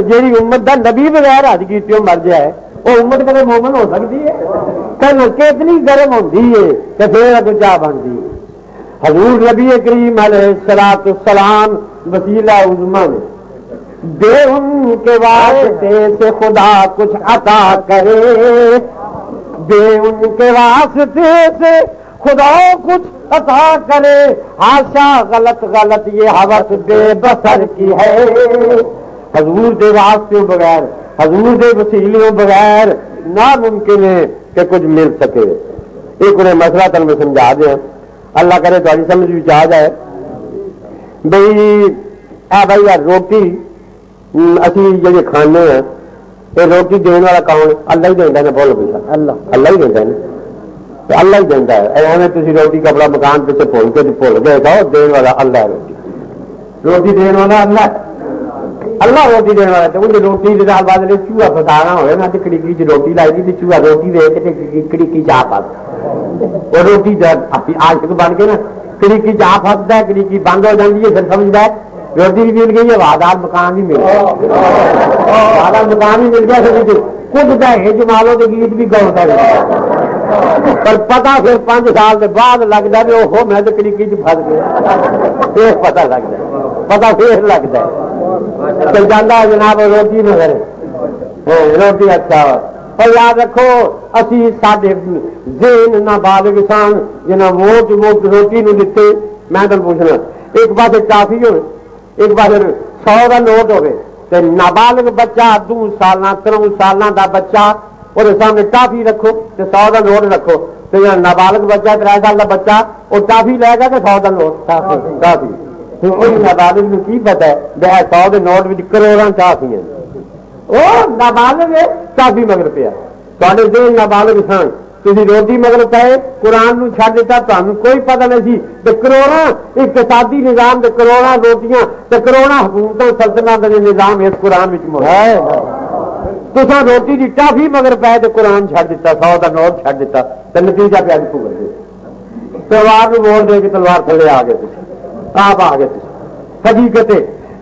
جیڑی امت کا نبی بغیر حج کیتوں مر جائے وہ امت کدے مومن ہو سکتی ہے. کل کتنی گرم ہوتی ہے تو پھر اگے چاہ بنتی ہے. حضور نبی کریم علیہ السلام وسیلہ عظما نے دے ان کے واسطے سے خدا کچھ عطا کرے، دے ان کے واسطے سے خدا کچھ عطا کرے، آشا غلط غلط یہ حوث بے بسر کی ہے، حضور دے واسطے بغیر، حضور دے وسیلوں بغیر ناممکن ہے کہ کچھ مل سکے۔ ایک انہیں مسئلہ تن میں سمجھا دیا، اللہ کرے تھوڑی سمجھ بھی آ جائے۔ بھائی یار روٹی اسی جی کھانے ہیں، یہ روٹی دینے والا کون؟ اللہ ہی دینا ہے، بولو بھائی اللہ ہی دینا ہے، اللہ ہی دینا ہے۔ ایویں تھی روٹی کپڑا مکان پیچھے بھول گئے کہو دین والا اللہ ہے، روٹی دین والا اللہ روٹی دینے والا تو انہیں روٹی کے نال بعد چوہا فسانا ہوئے نا تو کڑکی چ روٹی لائی گی تو چوہا روٹی دے کے کڑکی چاہ پس وہ روٹی عاشق بن کے نا کڑکی چاہ پستا ہے، کڑکی بند ہو جاتی ہے، پھر سمجھتا ہے روٹی بھی مل گئی ہے، وعدہ مکان بھی مل گیا، وعدہ مکان بھی مل گیا، کچھ دہیج مالو کے گیت بھی گاؤں پر پتا پھر 5 سال کے بعد لگتا ہے وہ میں تو کڑکی چ پس گیا، پھر پتا لگتا ہے، پتا پھر لگتا ہے تو جانا جناب روٹی نظر روٹی اچھا اور یاد رکھو اسی سارے ذہن نابالغ سان جنہیں ووٹ ووٹ روٹی نو دیتے۔ میں تمہیں پوچھنا ایک پاس کافی ہوئے، ایک پاس 100 کا نوٹ ہوئے تو نابالغ بچہ 2 سالہ 3 سالہ کا بچہ اور سامنے ٹافی رکھو تو 100 کا نوٹ رکھو تو جہاں نابالغ بچہ 3 سال کا بچہ وہ ٹافی لے گا کہ 100 کا نوٹ کافی نابالغ میں کی پتا ہے 100 کے نوٹ بھی کروڑاں کافی ہیں، وہ نابالغ ہے کافی مگر پیا تے دل نابالغ سن تھی روٹی مگر پے قرآن نو چھڈ دیتا تمہیں کوئی پتہ نہیں سی تو کروڑاں اقتصادی نظام تے کروڑاں روٹیاں تے کروڑاں حکومتوں سلطنت کے نظام اس قرآن میں موجود ہے۔ تساں روٹی کی ٹافی مگر پے تو قرآن چھڈ دیتا 100 کا نوٹ چھڈ دیتا تو نتیجہ پہ بھگت گئے، تلوار میں موڑ دے کے تلوار تھلے آ گئے، آپ آ گئے حقیقت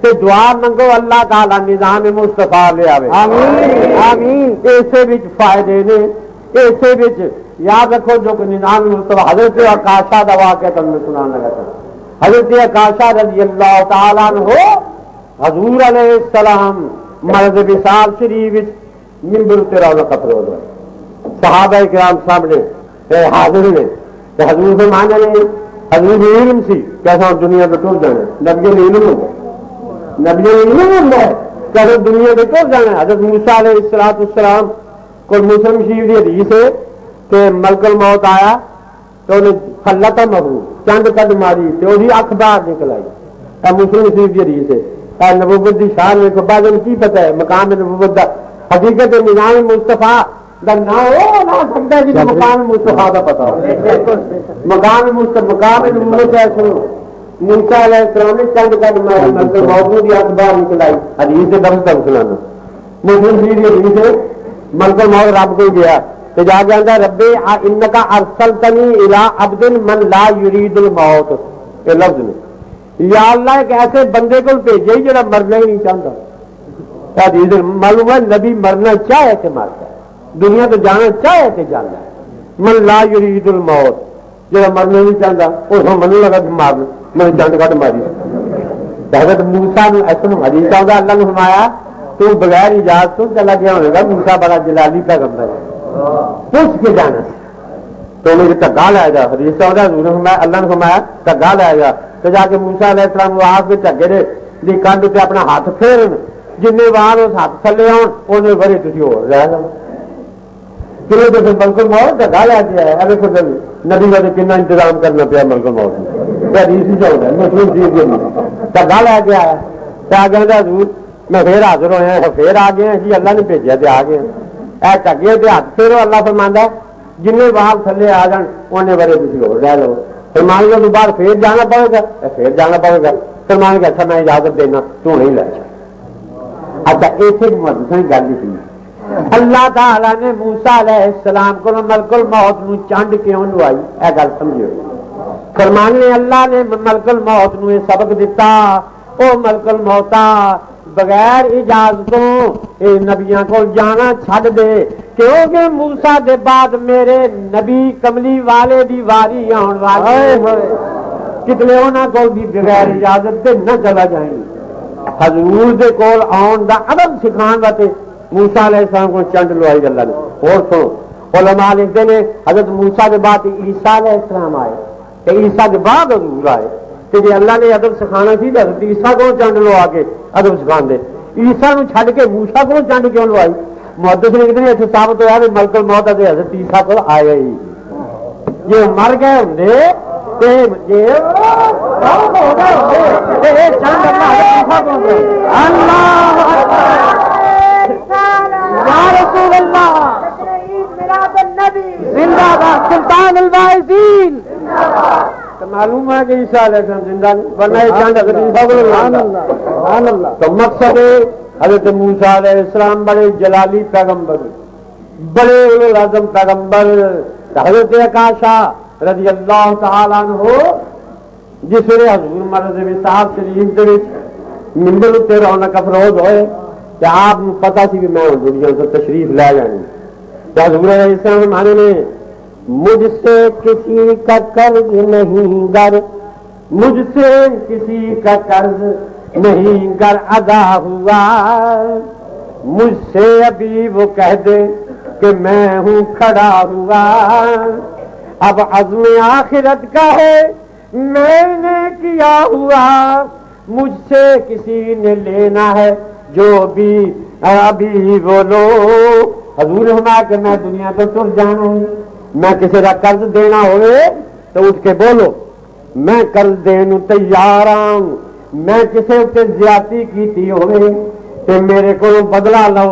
تے دعا منگو اللہ تعالی نظام مصطفیٰ لے آوے، آمین آمین۔ اسے وچ فائدے نے، اسے وچ یاد رکھو جو کہ نظام مصطفیٰ حضرت عکاشہ دا واقعہ تمہیں سنانا لگا تھا۔ حضرت عکاشہ رضی اللہ تعالی عنہ حضور علیہ السلام مرض وصال شریف وچ منبر تے رونق افروز ہوئے، صحابہ کرام سامنے حاضر نے، حضور فرمانے نے حضور علم سی کیسا دنیا پہ ٹر جانا، نبی علم ہوتا ہے، نبی علم ہوتا ہے کیسے دنیا پہ ٹر جانا ہے۔ حضرت موسیٰ علیہ السلام کو مسلم شریف کی حدیث ہے کہ ملک الموت آیا تو انہیں خلت محبوب چند قد ماری تو وہی اکھ باہر نکل آئی، مسلم شریف کی حدیث ہے۔ نبوت کی شان میں بعد کی پتہ ہے مقام نبوت کا حقیقت نظام مصطفیٰ سکتا ہے جی مقام مصطفیٰ کا پتا مقام نبوت ہے۔ موسیٰ علیہ السلام نے چند قد ماری موجود اخبار نکل آئی، حدیث سے درس تک سنانا مسلم شریف کی حدیث ہے۔ ملک الموت رب کو گیا تو جا کے آتا ربے انکا ارسلتنی الی عبد من لا یرید الموت، یہ لفظ نے یا اللہ ایک ایسے بندے کو بھیجے جڑا مرنا ہی نہیں چاہتا۔ حدیث معلوم ہے نبی مرنا چاہے کہ مرتا ہے، دنیا تو جانا چاہے کہ جانا ہے۔ من لا یرید الموت جڑا مرنا نہیں چاہتا اس من لگا مارنا میں چند کٹ ماری۔ حضرت موسیٰ نے ایسا حدیث آتا اللہ نے فرمایا تو بغیر اجازت تو چلا گیا ہوگا، موسیٰ بڑا جلالی پیغمبر ہے پوچھ کے جانا تو میرے دھگا لائے گا، حدیث آتا اللہ نے فرمایا دھگا لائے گا تو جا کے موسیٰ علیہ السلام آپ کے دھگے دی کندھ پہ اپنا ہاتھ پھیرن جن بار اس ہاتھ تھلے آن بڑے تھی ہو رہ جاؤ چلو تو بالکل موت دھگا لے کے آیا ابھی خود نبی والے کتنا انتظام کرنا پیا بالکل موت حدیث ہی چاہتا ہے مسلم چیز دھگا لے کے آیا تو آ گیا حضور میں پھر حاضر ہویا پھر آ گئے جی اللہ نے بھیجا تو آ گئے اے ٹگے پہ ہاتھ پھیرو اللہ فرماندا جن بار تھلے آ جان انہیں بڑے تھی ہو رہ لو فرمان کے بعد پھر جانا پڑے گا پھر جانا پڑے گا فرمان کے اچھا میں اجازت دینا تو نہیں لے جا۔ اچھا ایسے گل سی اللہ تعالی نے موسیٰ علیہ السلام کو ملک الموت نو چانڈ کیوں لوائی اے گل سمجھو فرمانے اللہ نے ملک الموت نو سبق دیتا او ملک الموتا بغیر اجازتوں نبیاں کو جانا چھڈ دے کیونکہ موسیٰ دے بعد میرے نبی کملی والے دی واری آن والی کتنے انہاں کو بھی بغیر اجازت دے نہ چلا جائیں حضور دے کول آن دا ادب سکھان واسطے موسیٰ علیہ السلام کو چنڈ لوائی اللہ نے۔ اور سنو علماء لکھتے ہیں حضرت موسیٰ کے بعد عیسیٰ علیہ السلام آئے تے عیسیٰ کے بعد حضور آئے تے جی اللہ نے ادب سکھانا سی تے حضرت عیسیٰ کو چنڈ لوا کے ادب سکھان دے، عیسیٰ نو چھڈ کے موسیٰ کو چنڈ کیوں لوائی؟ محدث لکھتے ہیں اتنے ثابت ہوا کہ ملک الموت تے حضرت عیسیٰ کو آیا ہی جی مر گئے ہوں سلطان الواعظین معلوم ہے کہ عیسیٰ علیہ السلام زندہ ورنہ یہ چند حضرت عیسیٰ کو تو مقصد ہے حضرت موسیٰ علیہ السلام بڑے جلالی پیغمبر، بڑے اعظم پیغمبر، حضرت اکاشا رضی اللہ تعالیٰ عنہ جس نے حضور مرض وصال شریف کے ممبر اتنے رونق افروز ہوئے کہ آپ کو پتا سی کہ میں دنیا سے تشریف لے جانی تو حضور علیہ السلام ہمارے نے مجھ سے کسی کا قرض نہیں گر، مجھ سے کسی کا قرض نہیں گر ادا ہوا، مجھ سے ابھی وہ کہہ دے کہ میں ہوں کھڑا ہوا، اب عزم آخرت کا ہے میں نے کیا ہوا، مجھ سے کسی نے لینا ہے جو بھی ابھی بولو۔ حضور ہما کہ میں دنیا تو تر جانا ہوں، میں کسی کا قرض دینا ہوئے تو اٹھ کے بولو میں قرض دینوں تیار ہوں، میں کسی اتنے زیادتی کی ہوئے تو میرے کو بدلہ لو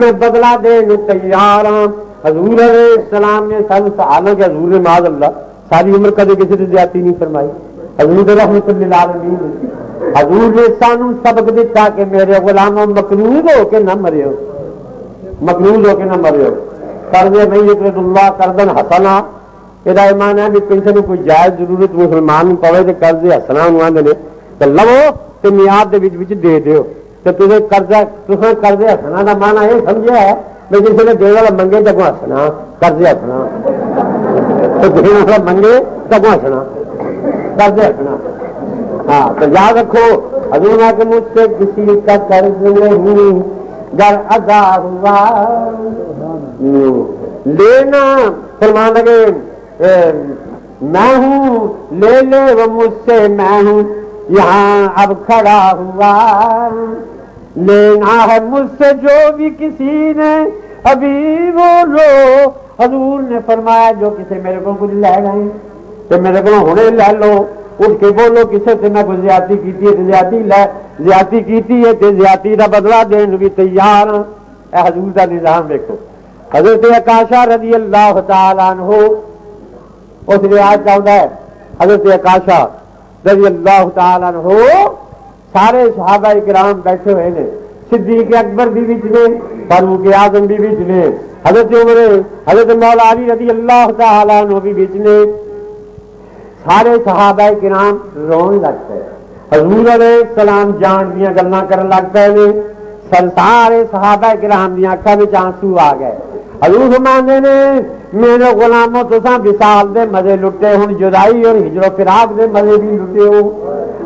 میں بدلہ دینوں تیار ہوں۔ حضور علیہ السلام نے حالانکہ حضور نے معاذ اللہ ساری عمر کدے کسی سے زیادتی نہیں فرمائی، حضور رحمت للعالمین حضور نے سانو سبق دیتا کہ میرے غلاموں مقروض ہو کے نہ مرے ہو، مقروض ہو کے نہ مرے ہو، قرض نہیں یقرض اللہ قرضا حسنا، یہ ایمان ہے کہ کسی نے کوئی جائز ضرورت مسلمان پوے تو قرض حسنا آدھے نے تو لو تو میاد دے وچ دے دیو تو تجھے قرضہ تساں قرض حسنا کا معنی یہ سمجھا ہے میں کسی نے دینے والا منگے تو ہسنا قرض ہسنا تو دینے والا منگے تو ہسنا قرض ہسنا۔ ہاں تو یاد رکھو حضور کہ مجھ سے کسی کا قرض نہیں گر ادا ہوا، لینا فرمان لگے میں ہوں لے لے وہ مجھ سے میں ہوں یہاں اب کھڑا ہوا، لینا ہے مجھ سے جو بھی کسی نے ابھی وہ لو۔ حضور نے فرمایا جو کسی میرے کو کچھ لے گئے تو میرے کو ہونے لے لو، اٹھ کے بولو کسی سے میں کوئی زیادتی کی ہے زیادتی کی ہے تو زیادتی کا بدلہ دین بھی تیار ہوں۔ اے حضور کا نظام دیکھو، حضرت اکاشا رضی اللہ تعالیٰ عنہ اس روایت کا ہوتا ہے حضرت اکاشا رضی اللہ تعالیٰ عنہ سارے صحابہ کرام بیٹھے ہوئے ہیں، صدیق اکبر بھی بچ نے، فاروق اعظم بھی بچ نے، حضرت عمر حضرت مولا علی رضی اللہ تعالیٰ عنہ بھی بچ نے، سارے صحابہ کرام رون لگ پے، حضور علیہ السلام جان دیا گلاں کرن لگ پے نے، سارے صحابہ کرام دیا اکھاں وچ آنسو آ گئے۔ حضور فرماندے نے میرے غلاموں تساں وصال دے مزے لٹے، ہن جدائی اور ہجر و فراق دے مزے بھی لٹے ہو،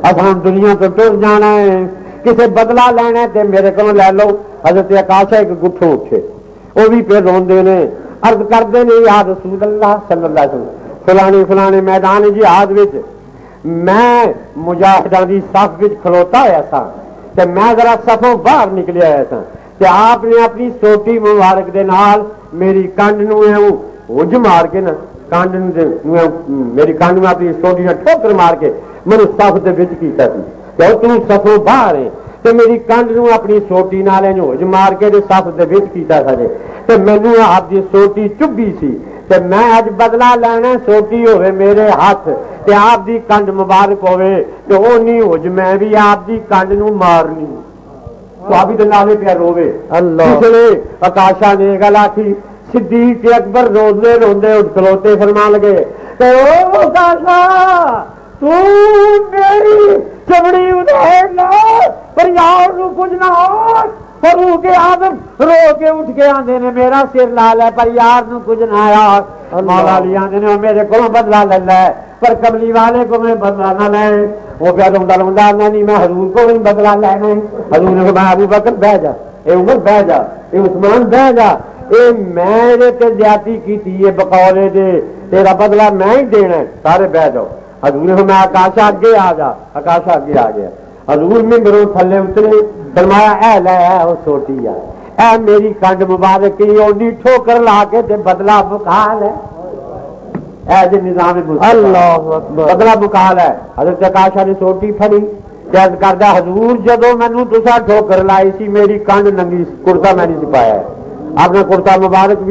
اساں دنیا تو ٹر جانا ہے، کسے بدلہ لینا ہے تے میرے کو لے لو۔ حضرت اکاشا ایک گٹھو اٹھے وہ بھی پھر روندے نے، عرض کردے نے یا رسول اللہ صلی اللہ علیہ وسلم فلانے میدان جہاد وچ میں مجاہداں دی صف وچ کھلوتا ہوا سا تے میں ذرا صفوں باہر نکلیا ہوا سا تے آپ نے اپنی سوٹی مبارک دے نال میری کنڈ نو ہج مار کے نا کنڈ میری کنڈ میں اپنی سوٹی نال ٹھوکر مار کے مینوں صف دے وچ کیتا سی کہ تو صفوں باہر ہے تے میری کنڈ نو اپنی سوٹی نال ہج مار کے تے صف دے وچ کیتا سی تے مینوں آپ دی سوٹی چبھی سی تے میں اج بدلہ لینا سوٹی ہوئے میرے ہاتھ تے آپ دی کنڈ مبارک ہوئے تے اونی ہج میں بھی آپ دی کنڈ نو مارنی تو ابھی تو نالے پیا روے اللہ اکاشا نے گل آخی، صدیق اکبر روزے روندے اٹھ کھلوتے فرمان لگے تے او اکاشا تو میری چمڑی ادھیر لا پر یار نو کچھ نہ ہو، فاروق اعظم رو کے اٹھ کے آندے نے میرا سر لال ہے پر یار نو کچھ نہ آیا، مولا علی آندے نے میرے کو بدلہ لے لے پر کملی والے کو میں بدلہ نہ لے، وہ پہ روا نہیں میں حضور کو نہیں بدلا لینا ہے. حضور نے فرمایا ابو بکر بہ جا، اے عمر بہ جا، اے عثمان بہ جا، اے میں تے زیادتی کی ہے بقول دے تیرا بدلا میں ہی دینا ہے، سارے بہ جاؤ. حضور نے فرمایا آکاشا اگے آ جا، آکاشا اگے آ گیا. حضور ممبروں تھلے اترے، فرمایا اے لے وہ چھوٹی ہے، اے میری کنڈ مبارک کی اونی ٹھوکر لا کے تے بدلا بکال ہے. اے جی نظام اللہ اکبر. بدلا بکال ہے. حضرت آکاشا نے سوٹی پھڑی جد کردہ حضور جدو مینو تسا ٹھوکر لائی سی میری کنڈ ننگی، کرتا میں نہیں سپایا ہے. آپ نے کرتا مبارک بھی